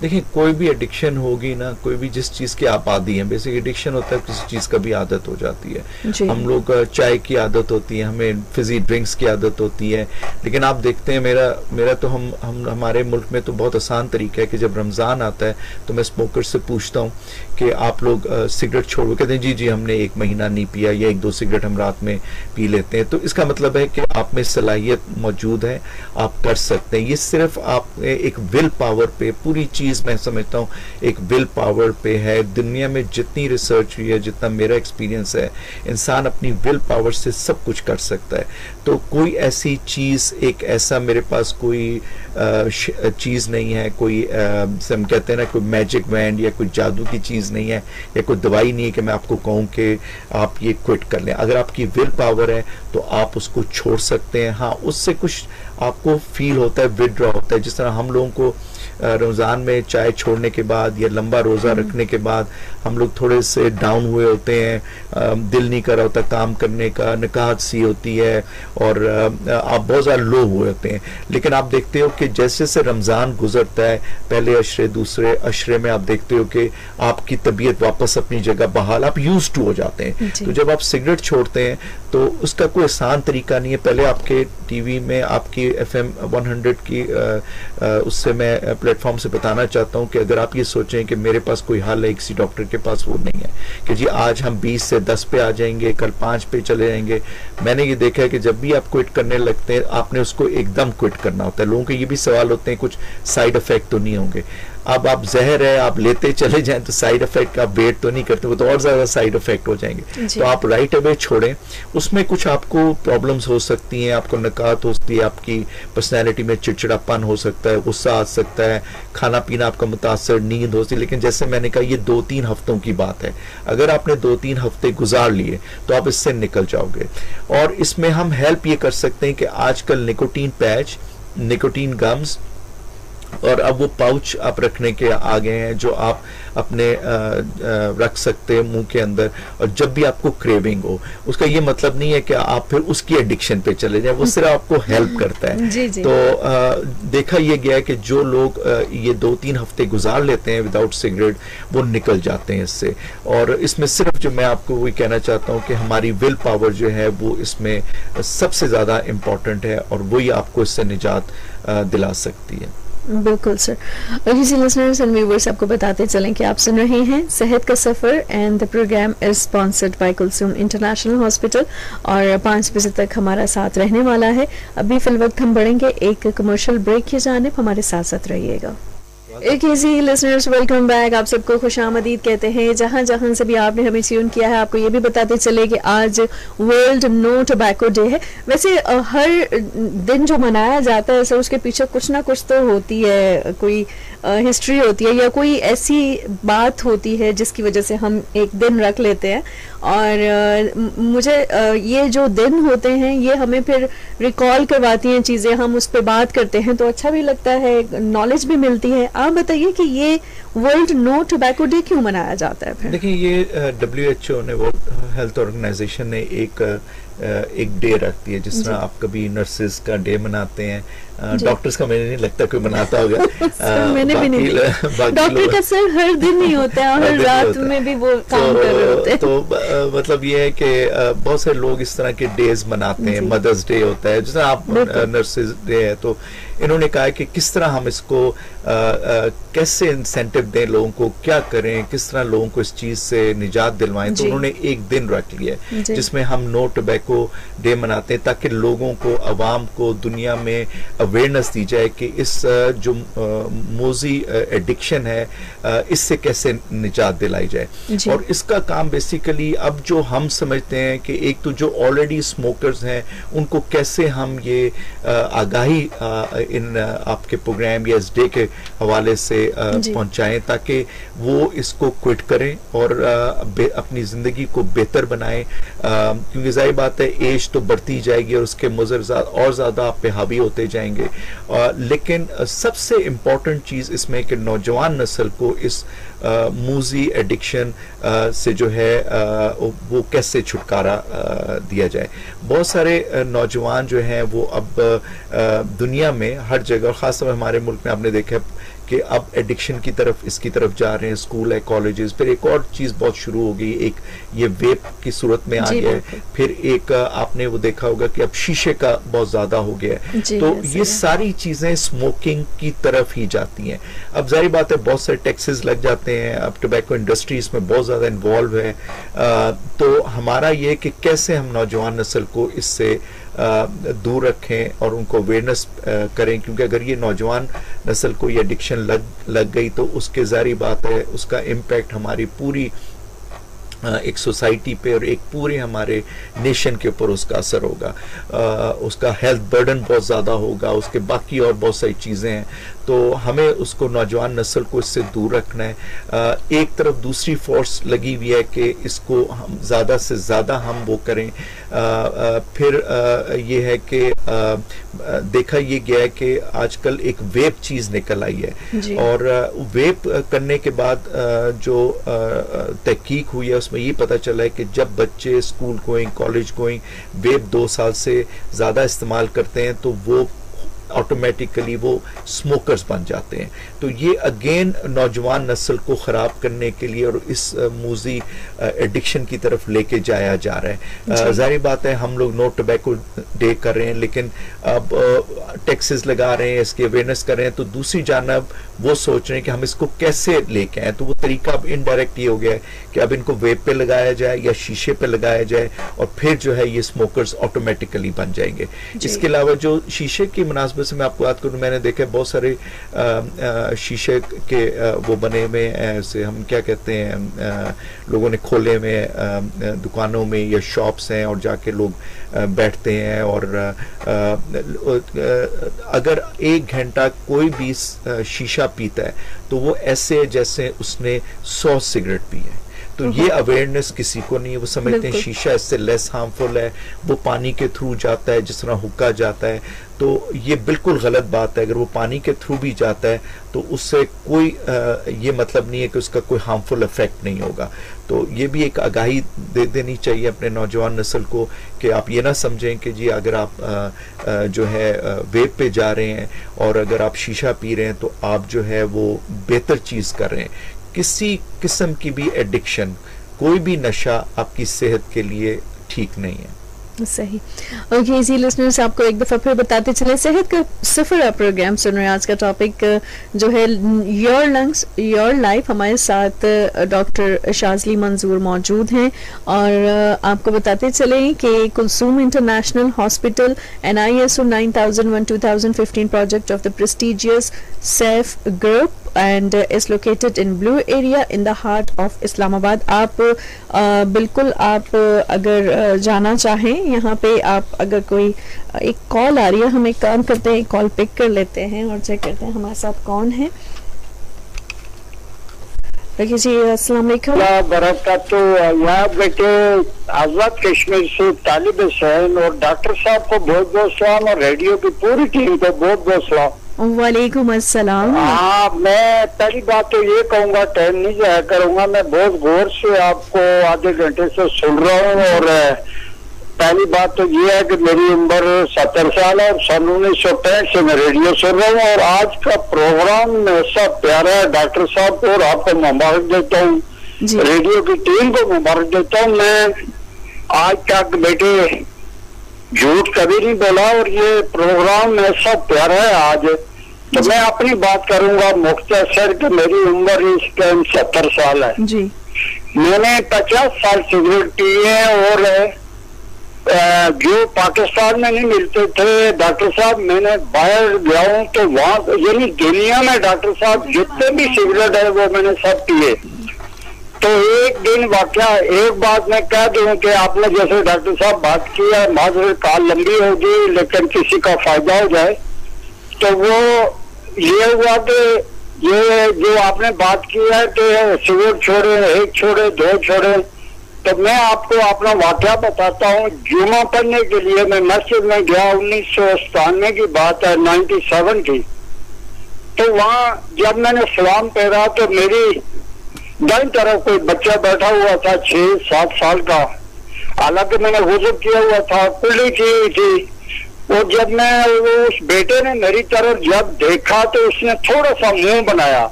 देखिए, कोई भी एडिक्शन होगी ना, कोई भी जिस चीज़ की आप आदी हैं, बेसिक एडिक्शन होता है किसी चीज़ का भी आदत हो जाती है। हम लोग चाय की आदत होती है, हमें फिजी ड्रिंक्स की आदत होती है, लेकिन आप देखते हैं मेरा तो हम हमारे मुल्क में तो बहुत आसान तरीका है कि जब रमज़ान आता है तो मैं स्मोकर से पूछता हूँ कि आप लोग सिगरेट छोड़ो, कहते हैं जी हमने 1 महीना नहीं पिया, या 1-2 सिगरेट हम रात में पी लेते हैं। तो इसका मतलब है कि आप में सलाहियत मौजूद है, आप कर सकते हैं। ये सिर्फ आप एक विल पावर पे पूरी चीज मैं समझता हूँ एक विल पावर पे है। दुनिया में जितनी रिसर्च हुई है, जितना मेरा एक्सपीरियंस है, इंसान अपनी विल पावर से सब कुछ कर सकता है। तो कोई ऐसी चीज, एक ऐसा मेरे पास कोई चीज नहीं है, कोई हम कहते हैं ना कोई मैजिक बैंड या कोई जादू की चीज नहीं है, या कोई दवाई नहीं है कि मैं आपको कहूँ कि आप ये क्विट कर लें। अगर आपकी विल पावर है तो आप उसको छोड़ सकते हैं। हाँ, उससे कुछ आपको फील होता है, विदड्रॉ होता है। जिस तरह हम लोगों को रमज़ान में चाय छोड़ने के बाद या लंबा रोज़ा रखने के बाद हम लोग थोड़े से डाउन हुए होते हैं, दिल नहीं कर रहा होता काम करने का, निकाहत सी होती है और आप बहुत ज़्यादा लो हुए होते हैं। लेकिन आप देखते हो कि जैसे जैसे रमज़ान गुजरता है, पहले अशरे दूसरे अशरे में आप देखते हो कि आपकी तबीयत वापस अपनी जगह बहाल, आप यूज्ड टू हो जाते हैं। तो जब आप सिगरेट छोड़ते हैं तो उसका कोई आसान तरीका नहीं है। पहले आपके टीवी में आपकी FM 100 की उससे मैं प्लेटफॉर्म से बताना चाहता हूं कि अगर आप ये सोचें कि मेरे पास कोई हल है, किसी डॉक्टर के पास, वो नहीं है कि जी आज हम 20 से 10 पे आ जाएंगे, कल 5 पे चले जाएंगे। मैंने ये देखा है कि जब भी आप क्विट करने लगते हैं आपने उसको एकदम क्विट करना होता है। लोगों के ये भी सवाल होते हैं कुछ साइड इफेक्ट तो नहीं होंगे। अब आप जहर है आप लेते चले जाएं तो साइड इफेक्ट आप वेट तो नहीं करते, वो तो और ज्यादा साइड इफेक्ट हो जाएंगे। तो आप राइट अवे छोड़ें। उसमें कुछ आपको प्रॉब्लम्स हो सकती हैं, आपको नकात हो सकती है, आपकी पर्सनैलिटी में चिड़चिड़ापन हो सकता है, गुस्सा आ सकता है, खाना पीना आपका मुतासर, नींद हो सकती है। लेकिन जैसे मैंने कहा ये 2-3 हफ्तों की बात है। अगर आपने 2-3 हफ्ते गुजार लिए तो आप इससे निकल जाओगे। और इसमें हम हेल्प ये कर सकते हैं कि आजकल निकोटीन पैच, निकोटीन गम्स और अब वो पाउच आप रखने के आ गए हैं जो आप अपने रख सकते हैं मुंह के अंदर, और जब भी आपको क्रेविंग हो। उसका ये मतलब नहीं है कि आप फिर उसकी एडिक्शन पे चले जाएं, वो सिर्फ आपको हेल्प करता है। जी जी। तो देखा ये गया है कि जो लोग ये 2-3 हफ्ते गुजार लेते हैं विदाउट सिगरेट, वो निकल जाते हैं इससे। और इसमें सिर्फ जो मैं आपको वही कहना चाहता हूँ कि हमारी विल पावर जो है वो इसमें सबसे ज्यादा इम्पोर्टेंट है और वही आपको इससे निजात दिला सकती है। बिल्कुल सर। और किसी लिसनर्स एंड व्यूअर्स आपको बताते चलें कि आप सुन रहे हैं सेहत का सफर and the program is sponsored by Kulsoom international hospital और 5 बजे तक हमारा साथ रहने वाला है। अभी फिल वक्त हम बढ़ेंगे एक कमर्शियल ब्रेक की जानिब, हमारे साथ साथ रहिएगा। एक इजी लिसनर्स वेलकम बैक, आप सबको खुशामदीद कहते हैं जहां जहां से भी आपने हमें ट्यून किया है। आपको ये भी बताते चले कि आज वर्ल्ड नो टोबैको डे है। वैसे हर दिन जो मनाया जाता है सर उसके पीछे कुछ ना कुछ तो होती है, कोई हिस्ट्री होती है या कोई ऐसी बात होती है जिसकी वजह से हम एक दिन रख लेते हैं। और मुझे ये जो दिन होते हैं ये हमें फिर रिकॉल करवाती हैं चीज़ें, हम उस पर बात करते हैं तो अच्छा भी लगता है, नॉलेज भी मिलती है। आप बताइए कि ये वर्ल्ड नो टोबैको डे क्यों मनाया जाता है फिर? देखिए ये WHO ने, वर्ल्ड हेल्थ ऑर्गेनाइजेशन ने एक डे रखती है। जिस तरह आप कभी नर्सेज का डे मनाते हैं, डॉक्टर्स का मुझे नहीं लगता कोई मनाता होगा। मैंने भी नहीं, डॉक्टर का सर हर दिन नहीं होता है, हर रात में भी वो काम कर रहे होते हैं। तो मतलब ये है कि बहुत सारे लोग इस तरह के डेज मनाते हैं। मदर्स डे होता है, जैसे आप नर्सेज डे है, तो इन्होंने कहा है कि किस तरह हम इसको कैसे इंसेंटिव दें लोगों को, क्या करें, किस तरह लोगों को इस चीज से निजात दिलवाएं। तो उन्होंने एक दिन रख लिया है जिसमें हम नो टोबैको डे मनाते हैं ताकि लोगों को, अवाम को दुनिया में अवेयरनेस दी जाए कि इस जो मोजी एडिक्शन है इससे कैसे निजात दिलाई जाए। और इसका काम बेसिकली अब जो हम समझते हैं कि एक तो जो ऑलरेडी स्मोकर्स हैं उनको कैसे हम ये आगाही इन आपके प्रोग्राम या इस डे के हवाले से पहुंचाएं ताकि वो इसको क्विट करें और अपनी जिंदगी को बेहतर बनाएं। क्योंकि जाहिर बात है एज तो बढ़ती जाएगी और उसके मुज़र और ज्यादा आप पे हावी होते जाएंगे। लेकिन सबसे इम्पोर्टेंट चीज इसमें कि नौजवान नस्ल को इस मूजी एडिक्शन से जो है वो कैसे छुटकारा दिया जाए। बहुत सारे नौजवान जो हैं वो अब दुनिया में हर जगह, खासतौर हमारे मुल्क में आपने देखा कि अब एडिक्शन की तरफ, इसकी तरफ जा रहे हैं। स्कूल है, कॉलेजेस, फिर एक और चीज बहुत शुरू हो गई, एक ये वेप की सूरत में आ गया है। फिर एक आपने वो देखा होगा कि अब शीशे का बहुत ज्यादा हो गया है। तो ये सारी चीजें स्मोकिंग की तरफ ही जाती हैं। अब जाहिर बात है बहुत सारे टैक्सेस लग जाते हैं, अब टोबैको इंडस्ट्री इसमें बहुत ज्यादा इन्वॉल्व है। तो हमारा ये कि कैसे हम नौजवान नस्ल को इससे दूर रखें और उनको अवेयरनेस करें, क्योंकि अगर ये नौजवान नस्ल को ये एडिक्शन लग गई तो उसके ज़ाहिर बात है उसका इम्पैक्ट हमारी पूरी एक सोसाइटी पे और एक पूरे हमारे नेशन के ऊपर उसका असर होगा, उसका हेल्थ बर्डन बहुत ज़्यादा होगा, उसके बाकी और बहुत सारी चीज़ें हैं। तो हमें उसको नौजवान नस्ल को इससे दूर रखना है। एक तरफ दूसरी फोर्स लगी हुई है कि इसको हम ज़्यादा से ज़्यादा हम वो करें। फिर ये है कि देखा ये गया है कि आजकल एक वेप चीज़ निकल आई है और वेप करने के बाद जो तहकीक हुई है उसमें ये पता चला है कि जब बच्चे स्कूल गोइंग कॉलेज गोइंग वेप 2 साल से ज़्यादा इस्तेमाल करते हैं तो वो ऑटोमेटिकली वो स्मोकर्स बन जाते हैं। तो ये अगेन नौजवान नस्ल को ख़राब करने के लिए और इस मूजी एडिक्शन की तरफ लेके जाया जा रहा है। जाहिर बात है हम लोग नो टोबैको डे कर रहे हैं, लेकिन अब टैक्सेस लगा रहे हैं, इसकी अवेयरनेस कर रहे हैं, तो दूसरी जानब वो सोच रहे हैं कि हम इसको कैसे लेके आए। तो वो तरीका अब इनडायरेक्ट ये हो गया है कि अब इनको वेप पे लगाया जाए या शीशे पे लगाया जाए और फिर जो है ये स्मोकर्स ऑटोमेटिकली बन जाएंगे। इसके अलावा जो शीशे की मुनासबत से मैं आपको बात करूँ, मैंने देखा बहुत सारे शीशे के वो बने हुए ऐसे हम क्या कहते हैं लोगों ने खोले हुए दुकानों में या शॉप्स हैं और जाके लोग बैठते हैं और अगर 1 घंटा कोई भी शीशा पीता है तो वो ऐसे जैसे उसने 100 सिगरेट पी है। तो ये अवेयरनेस किसी को नहीं है, वो समझते हैं शीशा इससे लेस हार्मफुल है, वो पानी के थ्रू जाता है जिस तरह हुक्का जाता है। तो ये बिल्कुल गलत बात है। अगर वो पानी के थ्रू भी जाता है तो उससे कोई ये मतलब नहीं है कि उसका कोई हार्मफुल इफेक्ट नहीं होगा। तो ये भी एक आगाही दे देनी चाहिए अपने नौजवान नस्ल को कि आप ये ना समझें कि जी अगर आप जो है वेप पे जा रहे हैं और अगर आप शीशा पी रहे हैं तो आप जो है वो बेहतर चीज़ कर रहे हैं। किसी किस्म की भी एडिक्शन, कोई भी नशा आपकी सेहत के लिए ठीक नहीं है। सही। ओके जी लिसनर्स, आपको एक दफ़ा फिर बताते चले सेहत का सफ़र प्रोग्राम सुन रहे हैं। आज का टॉपिक जो है योर लंग्स योर लाइफ। हमारे साथ डॉक्टर शाज़ली मंजूर मौजूद हैं और आपको बताते चले कि Kulsoom international hospital NISO 9001-2015 project of the prestigious SAIF group and is located in Blue area in the heart of Islamabad। आप बिल्कुल आप अगर जाना चाहें यहाँ पे, आप अगर कोई एक कॉल आ रही है, हम एक काम करते हैं, एक कॉल पिक कर लेते हैं और चेक करते हैं हमारे साथ कौन है। देखिए जी, अस्सलाम वालेकुम। तो यहाँ बेटे आजाद कश्मीर से तालिब हुसैन और डॉक्टर साहब को बहुत बहुत सलाम और रेडियो की पूरी टीम को बहुत बहुत सलाम। वालेकुम अस्सलाम। हाँ, मैं पहली बात तो ये कहूँगा, टाइम नहीं जाया करूँगा, मैं बहुत गौर से आपको आधे घंटे से सुन रहा हूँ। और पहली बात तो ये है कि मेरी उम्र 70 साल है और सन 1965 से मैं रेडियो सुन रहा हूँ और आज का प्रोग्राम ऐसा प्यारा है। डॉक्टर साहब को और आपको मुबारक देता हूँ, रेडियो की टीम को मुबारक देता हूँ। मैं आज तक बेटे झूठ कभी नहीं बोला और ये प्रोग्राम ऐसा प्यारा है आज। तो मैं अपनी बात करूंगा मुख्तसर कि मेरी उम्र इस टाइम 70 साल है जी। मैंने 50 साल सिगरेट पिए और जो पाकिस्तान में नहीं मिलते थे डॉक्टर साहब, मैंने बाहर गया हूँ तो वहाँ यानी दुनिया में डॉक्टर साहब जितने भी सिगरेट है वो मैंने सब पिए। तो एक दिन वाकया, एक बात मैं कह दूं कि आपने जैसे डॉक्टर साहब बात की है, माजर काल लंबी होगी लेकिन किसी का फायदा हो जाए, तो वो ये हुआ कि ये जो आपने बात की है कि सिगरेट छोड़े, 1 छोड़े 2 छोड़े, तो मैं आपको अपना वाकया बताता हूँ। जुमा पढ़ने के लिए मैं मस्जिद में गया, 1997 की बात है, 97 की। तो वहाँ जब मैंने सलाम पहरा तो मेरी दाईं तरफ कोई बच्चा बैठा हुआ था 6-7 साल का, हालांकि मैंने वुज़ू किया हुआ था, कुल्ली की हुई थी। और जब मैं उस बेटे ने मेरी तरफ जब देखा तो उसने थोड़ा सा मुंह बनाया,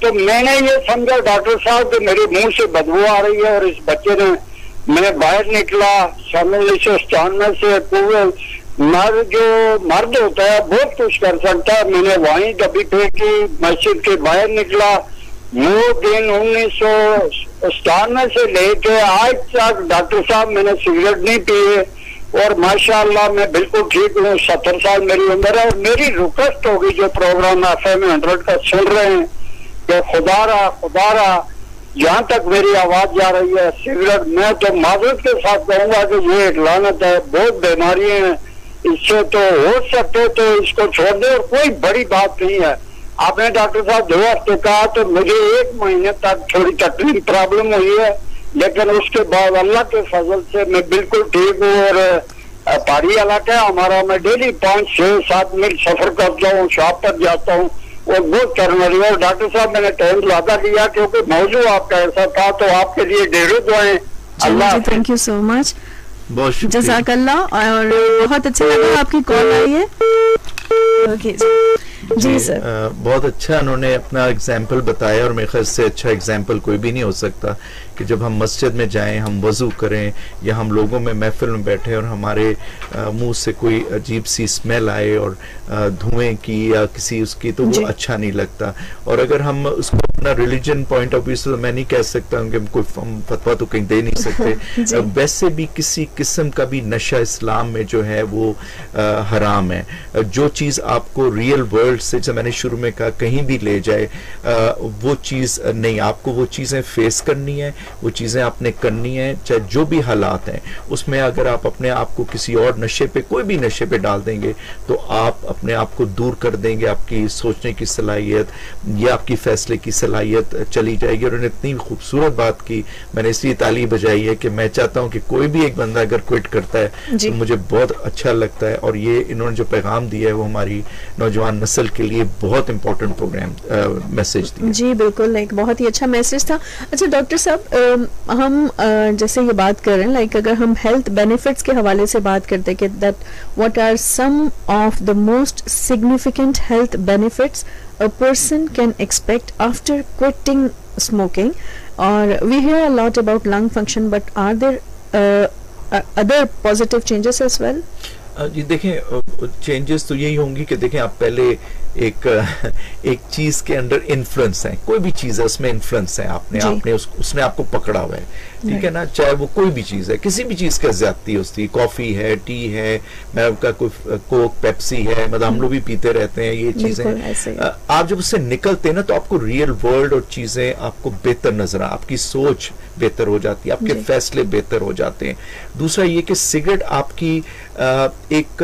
तो मैंने ये समझा डॉक्टर साहब कि मेरे मुंह से बदबू आ रही है। और इस बच्चे ने, मैं बाहर निकला, सन 1997 से पूरे मर्द होता है बहुत कुछ कर सकता है, मैंने वहीं डब्बी फेंकी, मस्जिद के बाहर निकला। वो दिन 1997 से लेके आज तक डॉक्टर साहब मैंने सिगरेट नहीं पिए, और माशाअल्लाह मैं बिल्कुल ठीक हूँ। 70 साल मेरी उम्र है और मेरी रिक्वेस्ट होगी जो प्रोग्राम FM 100 का सुन रहे हैं कि खुदारा जहाँ तक मेरी आवाज जा रही है सिगरेट, मैं तो माजरत के साथ कहूंगा कि ये एक लानत है, बहुत बीमारियां हैं, इससे तो हो सकते तो इसको छोड़ दे और कोई बड़ी बात नहीं है। आपने डॉक्टर साहब 2 हफ्ते कहा तो मुझे 1 महीने तक थोड़ी तकलीफ प्रॉब्लम हुई है, लेकिन उसके बाद अल्लाह के फजल से मैं बिल्कुल ठीक हूँ। और पहाड़ी इलाका है हमारा, मैं डेली 5-6-7 मील सफर करता हूँ, शॉप पर जाता हूँ और बहुत करने रही है। डॉक्टर साहब मैंने टाइम ज्यादा लिया क्योंकि मौजू आपका ऐसा था, तो आपके लिए ढेरों दुआएं। अल्लाह, थैंक यू सो मच, बहुत जज़ाकल्लाह। और बहुत अच्छा लगा आपकी कॉल आई है। ओके जी सर, बहुत अच्छा उन्होंने अपना एग्जाम्पल बताया और मेरे ख्याल से अच्छा एग्जाम्पल कोई भी नहीं हो सकता कि जब हम मस्जिद में जाएं, हम वज़ू करें या हम लोगों में महफिल में बैठे और हमारे मुंह से कोई अजीब सी स्मेल आए और धुएं की या किसी उसकी, तो वो अच्छा नहीं लगता। और अगर हम उसको अपना रिलीजन पॉइंट ऑफ व्यू से, तो मैं नहीं कह सकता हूँ कि कोई फतवा तो कहीं दे नहीं सकते वैसे भी किसी किस्म का भी नशा इस्लाम में जो है वो हराम है। जो चीज़ आपको रियल वर्ल्ड से, जैसे मैंने शुरू में कहा, कहीं भी ले जाए, वो चीज़ नहीं, आपको वो चीज़ें फेस करनी है, वो चीज़ें आपने करनी है, चाहे जो भी हालात हैं उसमें। अगर आप अपने आप को किसी और नशे पे, कोई भी नशे पे डाल देंगे तो आप अपने आप को दूर कर देंगे, आपकी सोचने की सलाहियत या आपकी फैसले की सलाहियत चली जाएगी। और उन्होंने इतनी खूबसूरत बात की, मैंने इसलिए ताली बजाई है कि मैं चाहता हूँ कि कोई भी एक बंदा अगर क्विट करता है तो मुझे बहुत अच्छा लगता है। और ये इन्होंने जो पैगाम दिया है वो हमारी नौजवान नस्ल के लिए बहुत इंपॉर्टेंट प्रोग्राम मैसेज दिया। जी बिल्कुल, एक बहुत ही अच्छा मैसेज था। अच्छा डॉक्टर साहब, हम जैसे ये बात कर रहे हैं, लाइक अगर हम हेल्थ बेनिफिट्स के हवाले से बात करते हैं कि that what are some of the most significant health benefits a person can expect after quitting smoking, or we hear a lot about lung function, but are there other positive changes as well? जी देखें, changes तो यही होंगी कि देखें आप पहले एक चीज के अंदर इन्फ्लुएंस है, कोई भी चीज है उसमें इन्फ्लुएंस है, आपने उसने आपको पकड़ा हुआ है, ठीक है ना, चाहे वो कोई भी चीज है, किसी भी चीज का ज्यादती होती है, कॉफी है, टी है, मैं आपका कोई कोक, पेप्सी है, मतलब हम लोग भी पीते रहते हैं ये चीजें। आप जब उससे निकलते हैं ना तो आपको रियल वर्ल्ड और चीजें आपको बेहतर नजर आ, आपकी सोच बेहतर हो जाती है, आपके फैसले बेहतर हो जाते हैं। दूसरा ये कि सिगरेट आपकी एक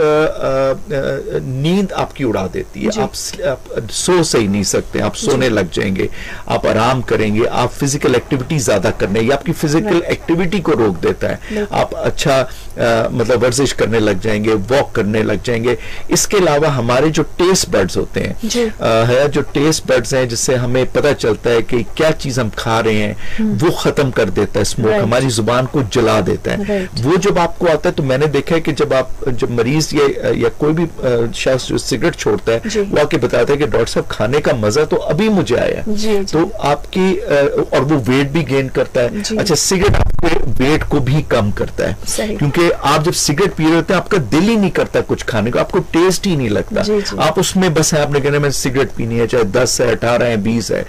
नींद आपकी उड़ा देती है, आप सो सही नहीं सकते, आप सोने लग जाएंगे, आप आराम करेंगे, आप फिजिकल एक्टिविटी ज्यादा करने, ये आपकी फिजिकल एक्टिविटी को रोक देता है, आप अच्छा मतलब वर्जिश करने लग जाएंगे, वॉक करने लग जाएंगे। इसके अलावा हमारे जो टेस्ट बड्स होते हैं, जो टेस्ट बड्स हैं जिससे हमें पता चलता है कि क्या चीज हम खा रहे हैं, वो खत्म कर देता है स्मोक, हमारी जुबान को जला देता है। वो जब आपको आता है तो मैंने देखा है कि जब मरीज या कोई भी शख्स जो सिगरेट छोड़ता है वो आके बताता है कि डॉक्टर साहब खाने का मजा तो अभी मुझे आया, तो आपकी और वो वेट भी गेन करता है। अच्छा, सिगरेट आपके वेट को भी कम करता है, क्योंकि आप जब सिगरेट पी रहे होते हैं आपका दिल ही नहीं करता कुछ खाने को, आपको टेस्ट ही नहीं लगता, आप उसमें बस है, आपने कहना मैं सिगरेट पीनी है, चाहे 10 है, 18 है, 20 है,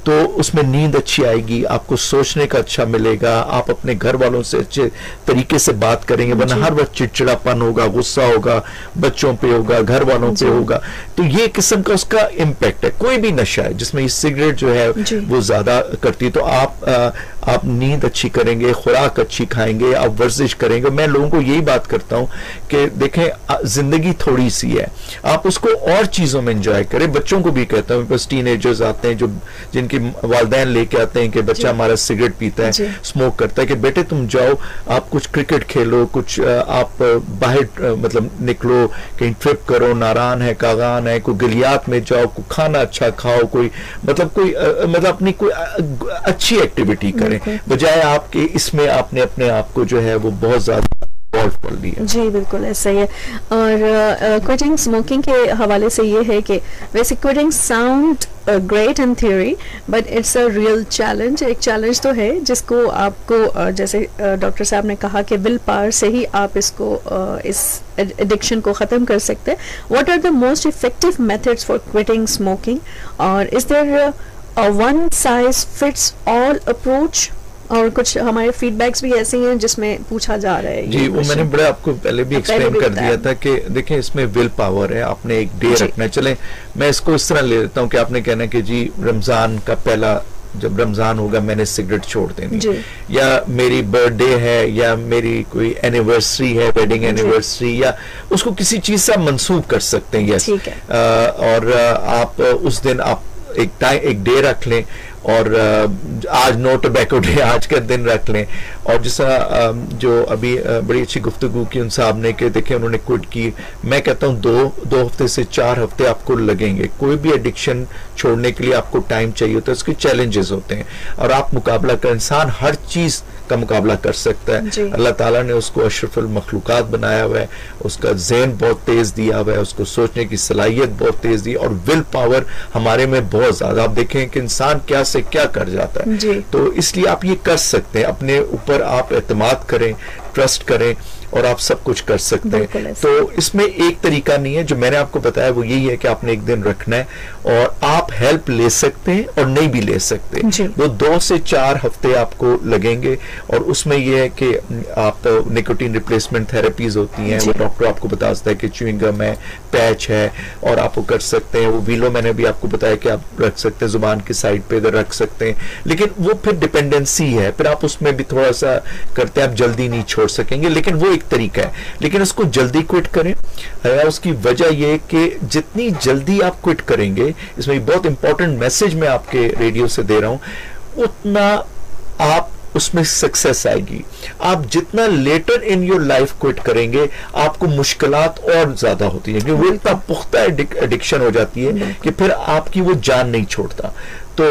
तो उसमें नींद अच्छी आएगी, आपको सोचने का अच्छा मिलेगा, आप अपने घर वालों से अच्छे तरीके से बात करेंगे, वरना हर वक्त चिड़चिड़ापन होगा, गुस्सा होगा, बच्चों पे होगा, घर वालों पे होगा। तो ये किस्म का उसका इम्पैक्ट है। कोई भी नशा है जिसमें ये सिगरेट जो है वो ज्यादा करती है, तो आप नींद अच्छी करेंगे, खुराक अच्छी खाएंगे, आप वर्जिश करेंगे। मैं लोगों को यही बात करता हूं कि देखें जिंदगी थोड़ी सी है, आप उसको और चीजों में एंजॉय करें। बच्चों को भी कहता हूं, बस टीनेजर्स आते हैं जो जिनके वालिदैन लेके आते हैं कि बच्चा हमारा सिगरेट पीता है, स्मोक करता है, कि बेटे तुम जाओ, आप कुछ क्रिकेट खेलो, कुछ आप बाहर मतलब निकलो, कहीं ट्रिप करो, नारान है, कागान है, कोई गलियात में जाओ, कोई खाना अच्छा खाओ, कोई मतलब अपनी कोई अच्छी एक्टिविटी करें, बजाय आपके इसमें आपने अपने आप को जो है वो बहुत ज्यादा कर लिया। जी बिल्कुल ऐसा ही है। और क्विटिंग स्मोकिंग के हवाले से ये है कि वैसे quitting sound great in theory but it's a real challenge. एक चैलेंज तो है जिसको आपको जैसे डॉक्टर साहब ने कहा कि विल पावर से ही आप इसको इस एडिक्शन को ख़त्म कर सकते हैं। What are the most effective methods for quitting smoking, और is there a one size fits all approach और कुछ हमारे फीडबैक्स भी ऐसे हैं जिसमें पूछा जा रहा है जी, वो मैंने बड़ा आपको पहले भी एक्सप्लेन कर दिया था कि देखिए इसमें विल पावर है, आपने एक डे रखना है। चले मैं इसको इस तरह ले लेता हूँ कि आपने कहना कि जी रमजान का पहला, जब रमजान होगा मैंने सिगरेट छोड़ देनी, या मेरी बर्थडे है, या मेरी कोई एनिवर्सरी है, वेडिंग एनिवर्सरी, या उसको किसी चीज से आप मंसूब कर सकते हैं। यस, और आप उस दिन आप एक डे रख लें, और आज नो टोबैको डे आज का दिन रख लें। और जैसा जो अभी बड़ी अच्छी गुफ्तगू की उन साहब ने कि देखिए उन्होंने क्विट की, मैं कहता हूँ दो हफ्ते से 4 हफ्ते आपको लगेंगे। कोई भी एडिक्शन छोड़ने के लिए आपको टाइम चाहिए होता है, उसके चैलेंजेस होते हैं, और आप मुकाबला कर, इंसान हर चीज का मुकाबला कर सकता है। अल्लाह ताला ने उसको अशरफुल मखलूकात बनाया हुआ है, उसका ज़हन बहुत तेज दिया हुआ है, उसको सोचने की सलाहियत बहुत तेज दी, और विल पावर हमारे में बहुत ज्यादा। आप देखें कि इंसान क्या से क्या कर जाता है, तो इसलिए आप ये कर सकते हैं, अपने ऊपर आप एतमाद करें, ट्रस्ट करें, और आप सब कुछ कर सकते हैं। तो इसमें एक तरीका नहीं है, जो मैंने आपको बताया वो यही है कि आपने एक दिन रखना है, और आप हेल्प ले सकते हैं और नहीं भी ले सकते। वो 2 से 4 हफ्ते आपको लगेंगे, और उसमें यह है कि आप निकोटीन रिप्लेसमेंट थेरेपीज होती हैं, वो डॉक्टर आपको बता सकता है कि च्युइंगम है, पैच है, और आप वो कर सकते हैं। वो वीलो मैंने भी आपको बताया कि आप रख सकते हैं, जुबान की साइड पे इधर रख सकते हैं, लेकिन वो फिर डिपेंडेंसी है, फिर आप उसमें भी थोड़ा सा करते हैं, आप जल्दी नहीं छोड़ सकेंगे, लेकिन वो एक तरीका है। लेकिन उसको जल्दी क्विट करें, उसकी वजह यह कि जितनी जल्दी आप क्विट करेंगे, इसमें बहुत इंपॉर्टेंट मैसेज मैं आपके रेडियो से दे रहा हूं, उतना आप उसमें सक्सेस आएगी। आप जितना later in your life quit करेंगे, आपको मुश्किलात और ज्यादा होती है, क्योंकि वो इतना पुख्ता एडिक्शन हो जाती है कि फिर आपकी वो जान नहीं छोड़ता। तो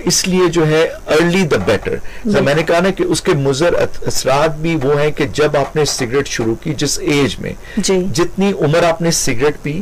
इसलिए जो है अर्ली द बेटर। तो मैंने कहा ना कि उसके मुज़र असरात भी वो हैं कि जब आपने सिगरेट शुरू की, जिस एज में, जितनी उम्र आपने सिगरेट पी,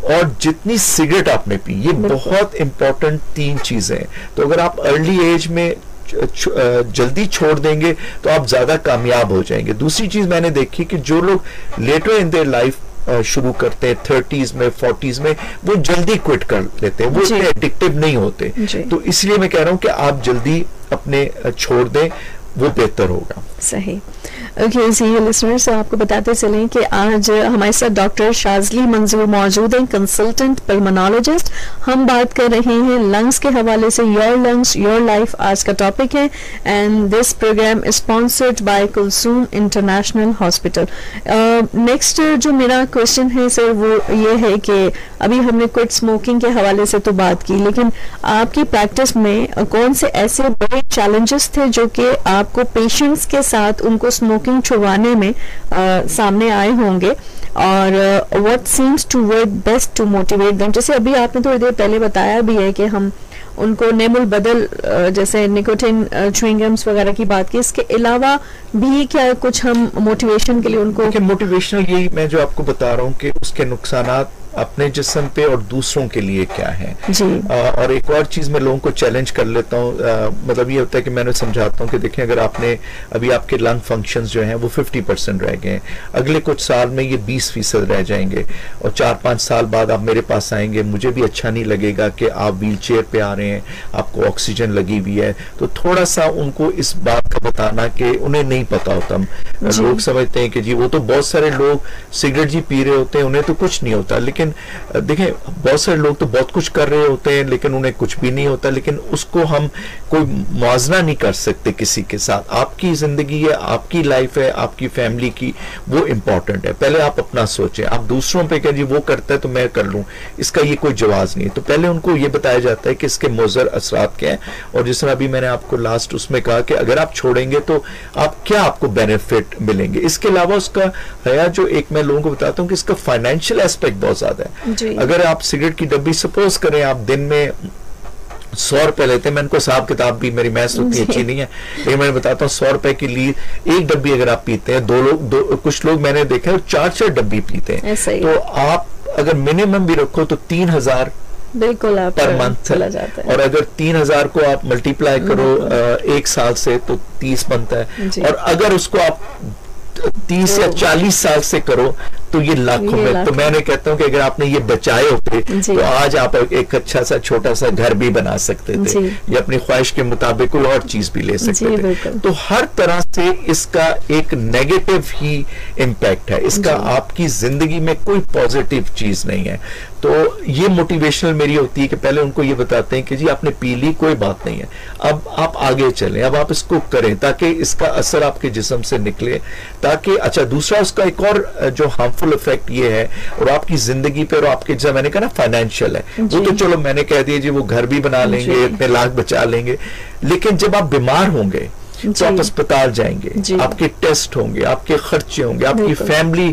और जितनी सिगरेट आपने पी, ये बहुत इंपॉर्टेंट 3 चीजें हैं। तो अगर आप अर्ली एज में जल्दी छोड़ देंगे तो आप ज्यादा कामयाब हो जाएंगे। दूसरी चीज मैंने देखी कि जो लोग लेटर इन देयर लाइफ शुरू करते हैं 30s में 40s में, वो जल्दी क्विट कर लेते हैं, वो इतने एडिक्टिव नहीं होते। तो इसलिए मैं कह रहा हूं कि आप जल्दी अपने छोड़ दें, वो बेहतर होगा। सही। ओके जी लिसनर्स, आपको बताते चलें कि आज हमारे साथ डॉक्टर शाजली मंजूर मौजूद हैं, कंसल्टेंट पल्मोनोलॉजिस्ट। हम बात कर रहे हैं लंग्स के हवाले से। योर लंग्स योर लाइफ आज का टॉपिक है, and this program is sponsored by Kulsoom international hospital. Next जो मेरा क्वेश्चन है सर, वो ये है कि अभी हमने क्विट स्मोकिंग के हवाले से तो बात की, लेकिन आपकी प्रैक्टिस में कौन से ऐसे बड़े चैलेंजेस थे जो कि आपको पेशेंट्स के साथ उनको स्मोकिंग छुड़वाने में सामने आए होंगे, और what seems to work best to motivate them? जैसे अभी आपने थोड़ी देर पहले बताया भी है कि हम उनको नेमुल बदल जैसे निकोटिन च्युइंगम्स वगैरह की बात की, इसके अलावा भी क्या कुछ हम मोटिवेशन के लिए उनको? मोटिवेशनल यही मैं जो आपको बता रहा हूँ कि उसके नुकसानात अपने जिस्म पे और दूसरों के लिए क्या है। और एक और चीज मैं लोगों को चैलेंज कर लेता हूँ, मतलब ये होता है कि मैंने समझाता हूँ कि देखें, अगर आपने अभी आपके लंग फंक्शंस जो हैं वो 50% रह गए हैं, अगले कुछ साल में ये 20% रह जाएंगे, और 4-5 साल बाद आप मेरे पास आएंगे, मुझे भी अच्छा नहीं लगेगा कि आप व्हील चेयर पे आ रहे हैं, आपको ऑक्सीजन लगी हुई है। तो थोड़ा सा उनको इस बात का बताना कि उन्हें नहीं पता होता। लोग समझते हैं कि जी वो तो बहुत सारे लोग सिगरेट जी पी रहे होते हैं, उन्हें तो कुछ नहीं होता, लेकिन देखें बहुत सारे लोग तो बहुत कुछ कर रहे होते हैं लेकिन उन्हें कुछ भी नहीं होता। लेकिन उसको हम कोई मुआवजा नहीं कर सकते किसी के साथ। आपकी जिंदगी है, आपकी लाइफ है, आपकी फैमिली की, वो इंपॉर्टेंट है। पहले आप अपना सोचें, आप दूसरों पे कहें जी वो करता है तो मैं कर लूं, इसका ये कोई जवाब नहीं है। तो पहले उनको ये बताया जाता है कि इसके मुज़र असरात क्या है, और जिस तरह अभी मैंने आपको लास्ट उसमें कहा कि अगर आप छोड़ेंगे तो आप क्या आपको बेनिफिट मिलेंगे। इसके अलावा उसका है जो एक मैं लोगों को बताता हूँ कि इसका फाइनेंशियल एस्पेक्ट बहुत ज्यादा है। अगर आप सिगरेट की डब्बी सपोज करें आप दिन में 100 रुपए लेते हैं, मैं इनको हिसाब किताब भी मेरी मैथ्स उतनी अच्छी नहीं है, लेकिन मैं बताता हूँ 100 रुपए के लिए एक डब्बी अगर आप पीते हैं, कुछ लोग मैंने देखा है 4-4 डब्बी पीते हैं, तो आप अगर मिनिमम भी रखो तो 3000 बिल्कुल आप पर मंथ चला जाता है। और अगर 3000 को आप मल्टीप्लाई करो 1 साल से तो 30 बनता है, और अगर उसको आप 30 या 40 साल से करो तो ये लाखों में। तो मैंने कहता हूँ कि अगर आपने ये बचाए होते तो आज आप एक अच्छा सा छोटा सा घर भी बना सकते थे, या अपनी ख्वाहिश के मुताबिक कोई और चीज भी ले सकते थे। तो हर तरह से इसका एक नेगेटिव ही इम्पैक्ट है, इसका आपकी जिंदगी में कोई पॉजिटिव चीज नहीं है। तो ये मोटिवेशनल मेरी होती है कि पहले उनको ये बताते हैं कि जी आपने पी ली, कोई बात नहीं है, अब आप आगे चलें, अब आप इसको करें ताकि इसका असर आपके जिस्म से निकले, ताकि अच्छा दूसरा उसका एक और जो हार्मफुल इफेक्ट ये है और आपकी जिंदगी पे और आपके, जैसा मैंने कहा ना फाइनेंशियल है, वो तो चलो मैंने कह दिया जी वो घर भी बना लेंगे, इतने लाख बचा लेंगे, लेकिन जब आप बीमार होंगे तो आप अस्पताल जाएंगे, आपके टेस्ट होंगे, आपके खर्चे होंगे, आपकी फैमिली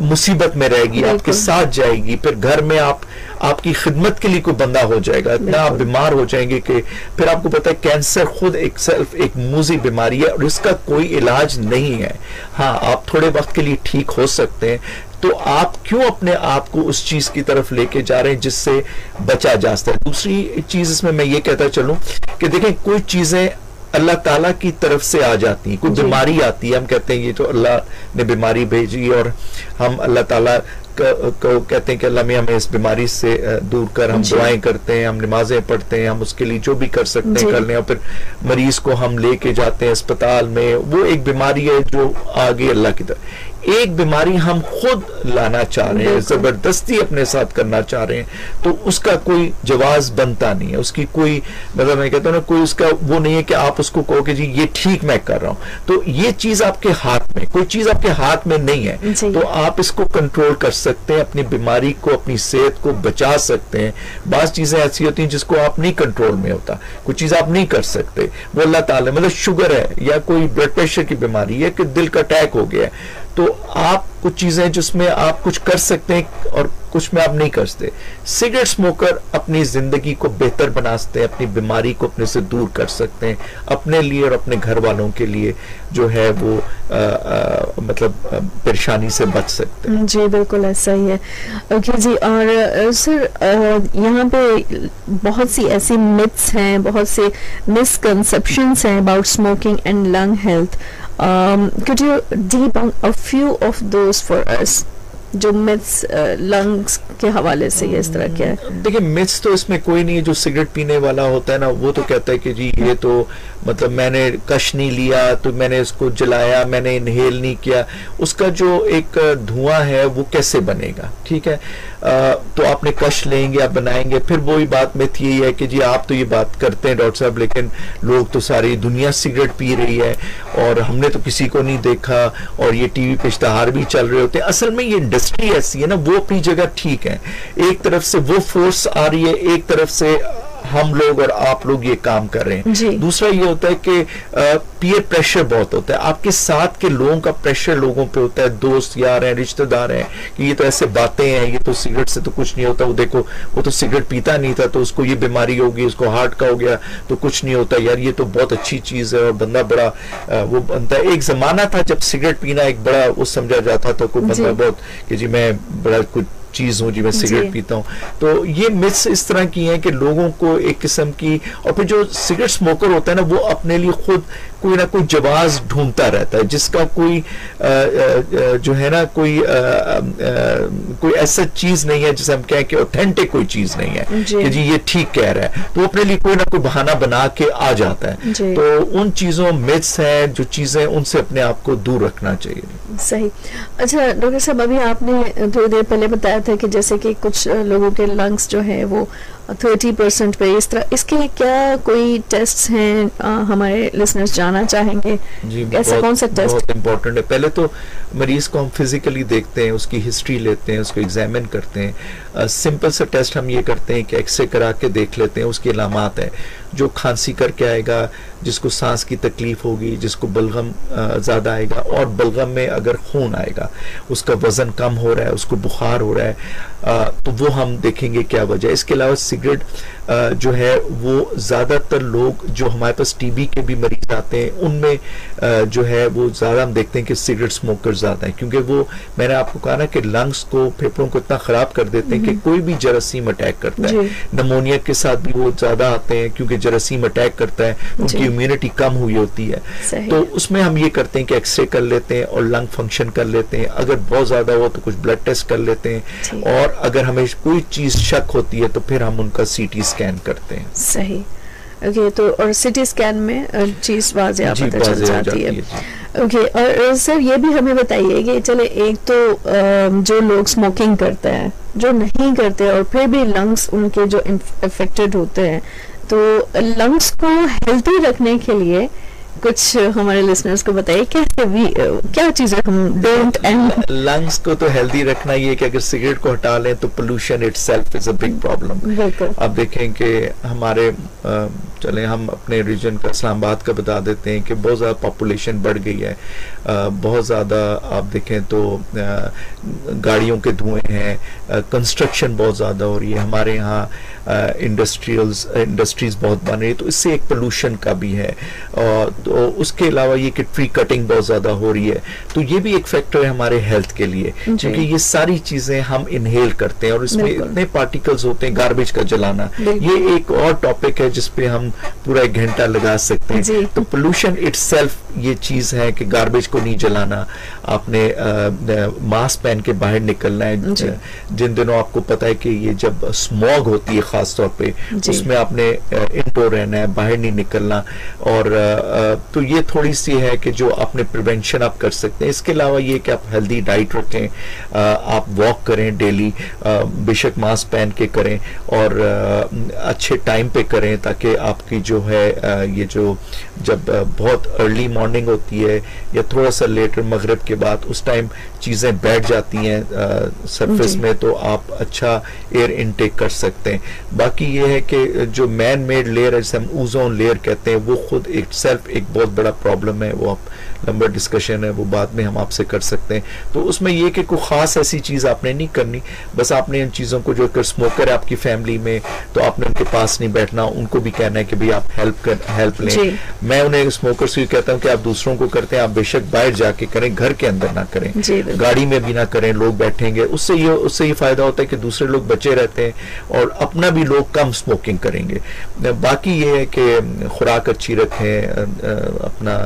मुसीबत में रहेगी, आपके साथ जाएगी, फिर घर में आपकी खिदमत के लिए कोई बंदा हो जाएगा, इतना आप बीमार हो जाएंगे कि फिर आपको पता है कैंसर खुद एक मूजी बीमारी है और इसका कोई इलाज नहीं है। हाँ, आप थोड़े वक्त के लिए ठीक हो सकते हैं, तो आप क्यों अपने आप को उस चीज की तरफ लेके जा रहे हैं जिससे बचा जा सकता है। दूसरी चीज इसमें मैं ये कहता चलूं कि देखें कोई चीजें अल्लाह ताला की तरफ से आ जाती है, कोई बीमारी आती है, हम कहते हैं ये तो अल्लाह ने बीमारी भेजी और हम अल्लाह ताला को कहते हैं कि अल्लाह में हमें इस बीमारी से दूर कर, हम दुआएं करते हैं, हम नमाजें पढ़ते हैं, हम उसके लिए जो भी कर सकते हैं कर लें, और फिर मरीज को हम लेके जाते हैं अस्पताल में। वो एक बीमारी है जो आगे अल्लाह की तरफ। एक बीमारी हम खुद लाना चाह रहे हैं, जबरदस्ती अपने साथ करना चाह रहे हैं, तो उसका कोई जवाब बनता नहीं है, उसकी कोई मतलब मैं कहता हूँ ना कोई उसका वो नहीं है कि आप उसको कहो कि जी ये ठीक मैं कर रहा हूँ। तो ये चीज आपके हाथ में, कोई चीज आपके हाथ में नहीं है, तो आप इसको कंट्रोल कर सकते हैं, अपनी बीमारी को, अपनी सेहत को बचा सकते हैं। बात चीजें ऐसी होती हैं जिसको आप नहीं कंट्रोल में होता, कुछ चीज आप नहीं कर सकते, वो अल्लाह ताला, मतलब शुगर है या कोई ब्लड प्रेशर की बीमारी है कि दिल का अटैक हो गया है, तो आप कुछ चीजें जिसमें आप कुछ कर सकते हैं और कुछ में आप नहीं कर सकते। सिगरेट स्मोकर अपनी जिंदगी को बेहतर बना सकते हैं, अपनी बीमारी को अपने से दूर कर सकते हैं, अपने लिए और अपने घर वालों के लिए जो है वो मतलब परेशानी से बच सकते हैं। जी बिल्कुल ऐसा ही है। ओके जी, और सर यहाँ पे बहुत सी ऐसी मिथ्स हैं, बहुत से मिसकंसेप्शंस हैं about smoking and lung health. Could you debunk a few of those for us? जो मिथ्स लंग्स के हवाले से ये इस तरह क्या है? देखिए मिथ्स तो इसमें कोई नहीं है। जो सिगरेट पीने वाला होता है ना वो तो कहता है कि जी ये तो मतलब मैंने कश नहीं लिया, तो मैंने इसको जलाया, मैंने इनहेल नहीं किया, उसका जो एक धुआं है वो कैसे बनेगा, ठीक है। तो आपने कश लेंगे, आप बनाएंगे, फिर वही बात मिथ यही है कि जी आप तो ये बात करते हैं डॉक्टर साहब, लेकिन लोग तो सारी दुनिया सिगरेट पी रही है और हमने तो किसी को नहीं देखा, और ये टीवी पे इश्तहार भी चल रहे होते हैं। असल में ये इंडस्ट्री ऐसी है ना, वो अपनी जगह ठीक है, एक तरफ से वो फोर्स आ रही है, एक तरफ से हम लोग और आप लोग ये काम कर रहे हैं। दूसरा ये होता है कि पीयर प्रेशर बहुत होता है, आपके साथ के लोगों का प्रेशर लोगों पे होता है, दोस्त यार हैं, रिश्तेदार हैं, कि ये तो ऐसे बातें हैं, ये तो सिगरेट से तो कुछ नहीं होता, वो देखो वो तो सिगरेट पीता नहीं था तो उसको ये बीमारी होगी, उसको हार्ट का हो गया तो कुछ नहीं होता, यार ये तो बहुत अच्छी चीज है, और बंदा बड़ा वो बनता है। एक जमाना था जब सिगरेट पीना एक बड़ा वो समझा जाता था, कोई बंदा बहुत कि जी मैं बड़ा कुछ चीज हूँ जी मैं सिगरेट पीता हूँ। तो ये मिथ्स इस तरह की हैं कि लोगों को एक किस्म की, और फिर जो सिगरेट स्मोकर होता है ना वो अपने लिए खुद कोई ना कोई जवाब ढूंढता रहता है, जिसका कोई जो है ना कोई ऐसा चीज नहीं है जिसे हम कहें कि ऑथेंटिक कोई चीज नहीं है कि जी ये ठीक कह रहा है, तो अपने लिए कोई ना कोई बहाना बना के आ जाता है। तो उन चीजों मिथ्स हैं जो चीजें, उनसे अपने आप को दूर रखना चाहिए। सही। अच्छा डॉक्टर साहब, अभी आपने थोड़ी देर पहले बताया था कि जैसे कि कुछ लोगों के लंग्स जो है वो 30% पे इस तरह, इसके क्या कोई टेस्ट हैं हमारे लिसनर्स जानना चाहेंगे? जी ऐसा कौन सा टेस्ट बहुत इम्पोर्टेंट है। पहले तो मरीज को हम फिजिकली देखते हैं, उसकी हिस्ट्री लेते हैं, उसको एग्जामिन करते हैं। सिंपल सा टेस्ट हम ये करते हैं कि एक्सरे करा के देख लेते हैं उसकी अलामात है, जो खांसी करके आएगा, जिसको सांस की तकलीफ होगी, जिसको बलगम ज्यादा आएगा, और बलगम में अगर खून आएगा, उसका वजन कम हो रहा है, उसको बुखार हो रहा है, तो वो हम देखेंगे क्या वजह है। इसके अलावा सिगरेट जो है वो ज़्यादातर लोग जो हमारे पास टीबी के भी मरीज आते हैं उनमें जो है वो ज़्यादा हम देखते हैं कि सिगरेट स्मोकर ज़्यादा है, क्योंकि वो मैंने आपको कहा ना कि लंग्स को, फेफड़ों को इतना ख़राब कर देते हैं कि कोई भी जरासीम अटैक करता है। नमोनिया के साथ भी वो ज़्यादा आते हैं क्योंकि जरासीम अटैक करता है, उनकी इम्यूनिटी कम हुई होती है। तो उसमें हम ये करते हैं कि एक्सरे कर लेते हैं और लंग फंक्शन कर लेते हैं, अगर बहुत ज़्यादा हो तो कुछ ब्लड टेस्ट कर लेते हैं, और अगर हमें कोई चीज़ शक होती है तो फिर हम उनका सीटी स्कैन करते हैं। सही, ओके। तो और सिटी स्कैन में चीज वाज़ेह पता चल जाती है। ओके, और सर ये भी हमें बताइए कि चले एक तो जो लोग स्मोकिंग करते हैं, जो नहीं करते और फिर भी लंग्स उनके जो इन्फेक्टेड होते हैं, तो लंग्स को हेल्थी रखने के लिए कुछ हमारे लिसनर्स को बताइए क्या चीजें हम डोंट एंड। लंग्स को तो हेल्दी रखना ये है कि अगर सिगरेट को हटा लें तो pollution itself is a big problem. आप देखें कि हमारे चले हम अपने रीजन का इस्लामाबाद का बता देते हैं कि बहुत ज़्यादा पॉपुलेशन बढ़ गई है, बहुत ज़्यादा आप देखें तो गाड़ियों के धुएं हैं, कंस्ट्रक्शन बहुत ज़्यादा हो रही है, हमारे यहाँ इंडस्ट्रीज बहुत बन रही है, तो इससे एक पोल्यूशन का भी है। तो उसके अलावा ये कि ट्री कटिंग बहुत ज़्यादा हो रही है, तो ये भी एक फैक्टर है हमारे हेल्थ के लिए, क्योंकि ये सारी चीज़ें हम इनहेल करते हैं और इसमें इतने पार्टिकल्स होते हैं। गार्बेज का जलाना ये एक और टॉपिक है जिसपे हम पूरा 1 घंटा लगा सकते हैं। तो पोल्यूशन इटसेल्फ ये चीज़ है कि गार्बेज को नहीं जलाना, आपने मास्क पहन के बाहर निकलना है। जिन दिनों आपको पता है कि ये जब स्मॉग होती है खास तौर पे, उसमें आपने इंडोर रहना है, बाहर नहीं निकलना। और तो ये थोड़ी सी है कि जो आपने प्रिवेंशन आप कर सकते हैं। इसके अलावा ये कि आप हेल्दी डाइट रखें, आप वॉक करें डेली, बेशक मास्क पहन के करें और अच्छे टाइम पे करें, ताकि आपकी जो है ये जो जब बहुत अर्ली मॉर्निंग होती है या थोड़ा सा लेटर मगरिब के बाद, उस टाइम चीज़ें बैठ जाती हैं सरफेस में, तो आप अच्छा एयर इनटेक कर सकते हैं। बाकी ये है कि जो मैन मेड लेयर है जिसे हम ओजोन लेयर कहते हैं, वो खुद एक सेल्फ एक बहुत बड़ा प्रॉब्लम है। वो आप लंबा डिस्कशन है, वो बाद में हम आपसे कर सकते हैं। तो उसमें ये कि कोई ख़ास ऐसी चीज़ आपने नहीं करनी, बस आपने इन चीज़ों को, जो अगर स्मोकर है आपकी फैमिली में तो आपने उनके पास नहीं बैठना, उनको भी कहना है कि भाई आप हेल्प लें। मैं उन्हें स्मोकर्स को कहता हूँ कि आप दूसरों को करते हैं, आप बेशक बाहर जाके करें, घर के अंदर ना करें, गाड़ी में भी ना करें, लोग बैठेंगे, उससे ये फायदा होता है कि दूसरे लोग बचे रहते हैं और अपना भी लोग कम स्मोकिंग करेंगे। बाकी ये है कि खुराक अच्छी रखें, अपना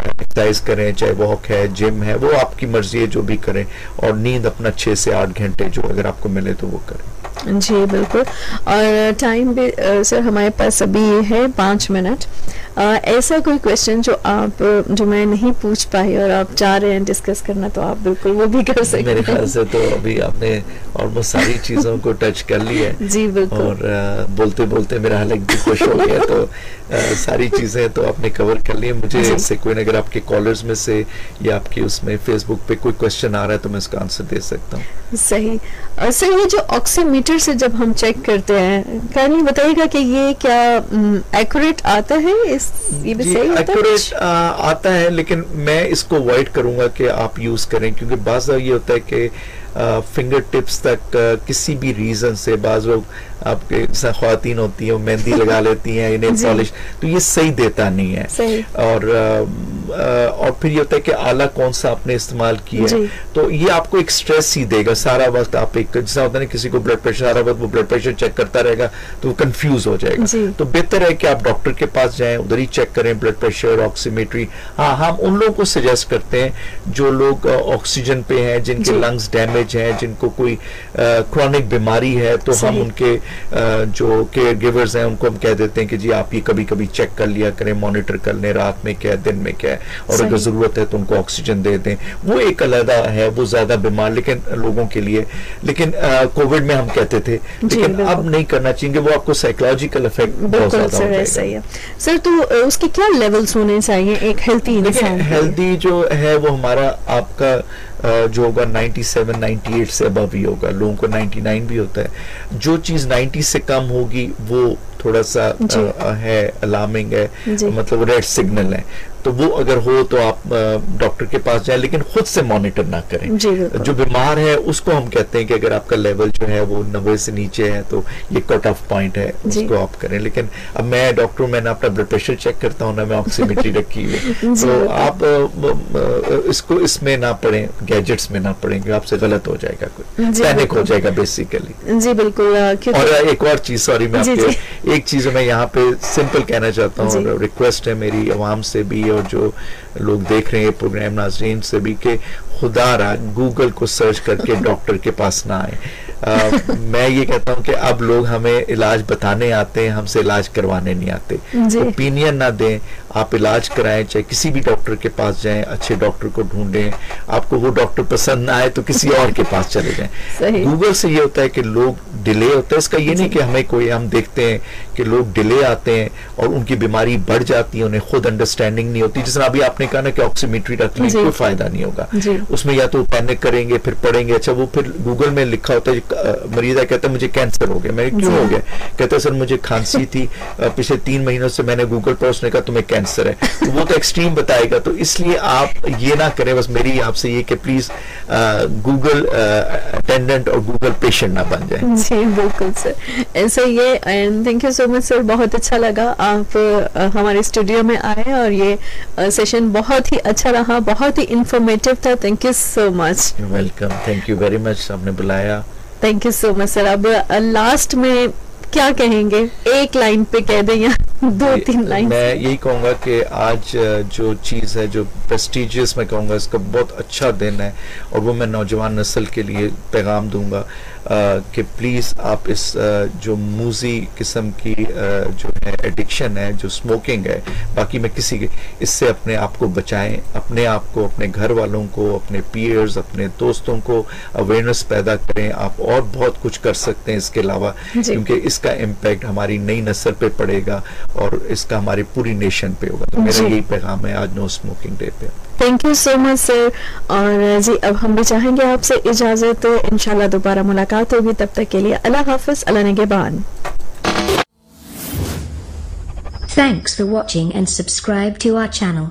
एक्सरसाइज करें, चाहे वॉक है, जिम है, वो आपकी मर्जी है, जो भी करें, और नींद अपना 6 से 8 घंटे जो अगर आपको मिले तो वो करें। जी बिल्कुल। और टाइम भी सर हमारे पास अभी है 5 मिनट। ऐसा कोई क्वेश्चन जो मैं नहीं पूछ पाई और आप चाह रहे हैं डिस्कस करना, तो आप बिल्कुल वो भी कर सकते हैं। मेरे ख्याल से तो अभी आपने ऑलमोस्ट सारी चीज़ों को टच कर लिया है। जी बिल्कुल। और बोलते बोलते मेरा हालत भी खुश हो गया, तो सारी चीज़ें तो आपने कवर कर ली। मुझे इससे कोई अगर आपके कॉलर्स में से या आपके उसमें फेसबुक पे कोई क्वेश्चन आ रहा है तो मैं उसका आंसर दे सकता हूँ। सही। सर ये जो ऑक्सीमीटर से जब हम चेक करते हैं, काइंडली बताइएगा कि ये क्या एक्यूरेट आता है? ये भी सही होता है? एक्यूरेट आता है, लेकिन मैं इसको अवॉइड करूंगा कि आप यूज करें, क्योंकि बाज़ ये होता है कि फिंगर टिप्स तक किसी भी रीजन से बाज़ लोग आपके ख़वातीन होती हैं, मेहंदी लगा लेती हैं, इन्हें पॉलिश, तो ये सही देता नहीं है। सही। और फिर ये होता है कि आला कौन सा आपने इस्तेमाल किया है, तो ये आपको एक स्ट्रेस ही देगा सारा वक्त। आप एक जैसा होता है ना, किसी को ब्लड प्रेशर सारा वक्त वो ब्लड प्रेशर चेक करता रहेगा तो वो कंफ्यूज हो जाएगा। तो बेहतर है कि आप डॉक्टर के पास जाएं, उधर ही चेक करें ब्लड प्रेशर, ऑक्सीमेट्री। हाँ, हम उन लोगों को सजेस्ट करते हैं जो लोग ऑक्सीजन पे हैं, जिनके लंग्स डैमेज हैं, जिनको कोई क्रॉनिक बीमारी है, तो हम उनके जो केयर गिवर्स हैं उनको हम कह देते हैं कि जी आप ये कभी कभी चेक कर लिया करें, मॉनिटर कर लें, रात में क्या है, दिन में क्या है, और अगर जरूरत है तो उनको ऑक्सीजन दे दें। वो एक अलग है, वो ज्यादा बीमार लेकिन लोगों के लिए, लेकिन कोविड में हम कहते थे, लेकिन अब नहीं करना चाहिए, वो आपको साइकोलॉजिकल इफेक्ट बहुत ज्यादा हो जाएगा। सही है सर। तो उसके क्या लेवल्स होने चाहिए एक हेल्थी इंसान? हेल्दी जो है वो हमारा आपका जो होगा 97, 98 से अबव ही होगा, लोगों को 99 भी होता है। जो चीज 90 से कम होगी वो थोड़ा सा है अलार्मिंग है, मतलब रेड सिग्नल है। तो वो अगर हो तो आप डॉक्टर के पास जाए, लेकिन खुद से मॉनिटर ना करें। जो बीमार है उसको हम कहते हैं कि अगर आपका लेवल जो है वो 90 से नीचे है तो ये कट ऑफ पॉइंट है, उसको आप करें। लेकिन अब मैं डॉक्टर हूं, मैंने अपना ब्लड प्रेशर चेक करता हूँ ना, मैं ऑक्सीमीटर रखी हुई है, तो आप इसको इसमें ना पढ़ें, गैजेट्स में ना पढ़ेंगे, आपसे गलत हो जाएगा, कुछ पैनिक हो जाएगा बेसिकली। जी बिल्कुल। और एक और चीज, सॉरी मैं आपके एक चीज मैं यहाँ पे सिंपल कहना चाहता हूँ, रिक्वेस्ट है मेरी अवाम से भी और जो लोग देख रहे हैं प्रोग्राम नाज़रीन से भी, कि खुदारा गूगल को सर्च करके डॉक्टर के पास ना आए। मैं ये कहता हूँ कि अब लोग हमें इलाज बताने आते हैं, हमसे इलाज करवाने नहीं आते। ओपिनियन ना दें, आप इलाज कराएं, चाहे किसी भी डॉक्टर के पास जाएं, अच्छे डॉक्टर को ढूंढें, आपको वो डॉक्टर पसंद ना आए तो किसी और के पास चले जाएं। गूगल से ये होता है कि लोग डिले होता है, इसका ये नहीं कि हमें कोई, हम देखते हैं कि लोग डिले आते हैं और उनकी बीमारी बढ़ जाती है, उन्हें खुद अंडरस्टैंडिंग नहीं होती। जिस तरह अभी आपने कहा ना कि ऑक्सीमीटर रख लें, कोई फायदा नहीं होगा उसमें, या तो पैनिक करेंगे फिर पढ़ेंगे, अच्छा वो फिर गूगल में लिखा होता है, मरीजा कहता है मुझे कैंसर हो गया, मैं क्यों हो गया, कहता है सर मुझे खांसी थी पिछले 3 महीनों से, मैंने गूगल पर, उसने कहा तुम्हें कैंसर है, तो वो तो एक्सट्रीम बताएगा। तो इसलिए आप ये ना करें, बस मेरी आपसे ये कि प्लीज गूगल अटेंडेंट और गूगल पेशेंट ना बन जाए। जी बिल्कुल सर, ऐसे ये, and thank you so much sir, बहुत अच्छा लगा आप हमारे स्टूडियो में आए और ये सेशन बहुत ही अच्छा रहा, बहुत ही इंफॉर्मेटिव था। Thank you so much. Welcome, thank you very much, आपने बुलाया। Thank you so much sir. अब लास्ट में क्या कहेंगे, एक लाइन पे कह दें या 2-3 लाइन? मैं यही कहूँगा कि आज जो चीज़ है, जो प्रेस्टिजियस मैं कहूँगा, इसका बहुत अच्छा दिन है और वो मैं नौजवान नस्ल के लिए पैगाम दूंगा कि प्लीज़ आप इस जो मूजी किस्म की जो है एडिक्शन है, जो स्मोकिंग है, बाकी मैं किसी के, इससे अपने आप को बचाएं, अपने आप को, अपने घर वालों को, अपने पीयर्स, अपने दोस्तों को अवेयरनेस पैदा करें। आप और बहुत कुछ कर सकते हैं इसके अलावा, क्योंकि इसका इम्पैक्ट हमारी नई नस्ल पे पड़ेगा और इसका हमारी पूरी नेशन पे होगा। तो मेरा यही पैगाम है आज नो स्मोकिंग डे पे। Thank you so much sir. और जी अब हम भी चाहेंगे आपसे इजाजत, इंशाल्लाह दोबारा मुलाकात होगी, तब तक के लिए अल्लाह हाफिज, अल्लाह निगहबान। Thanks for watching and subscribe to our channel.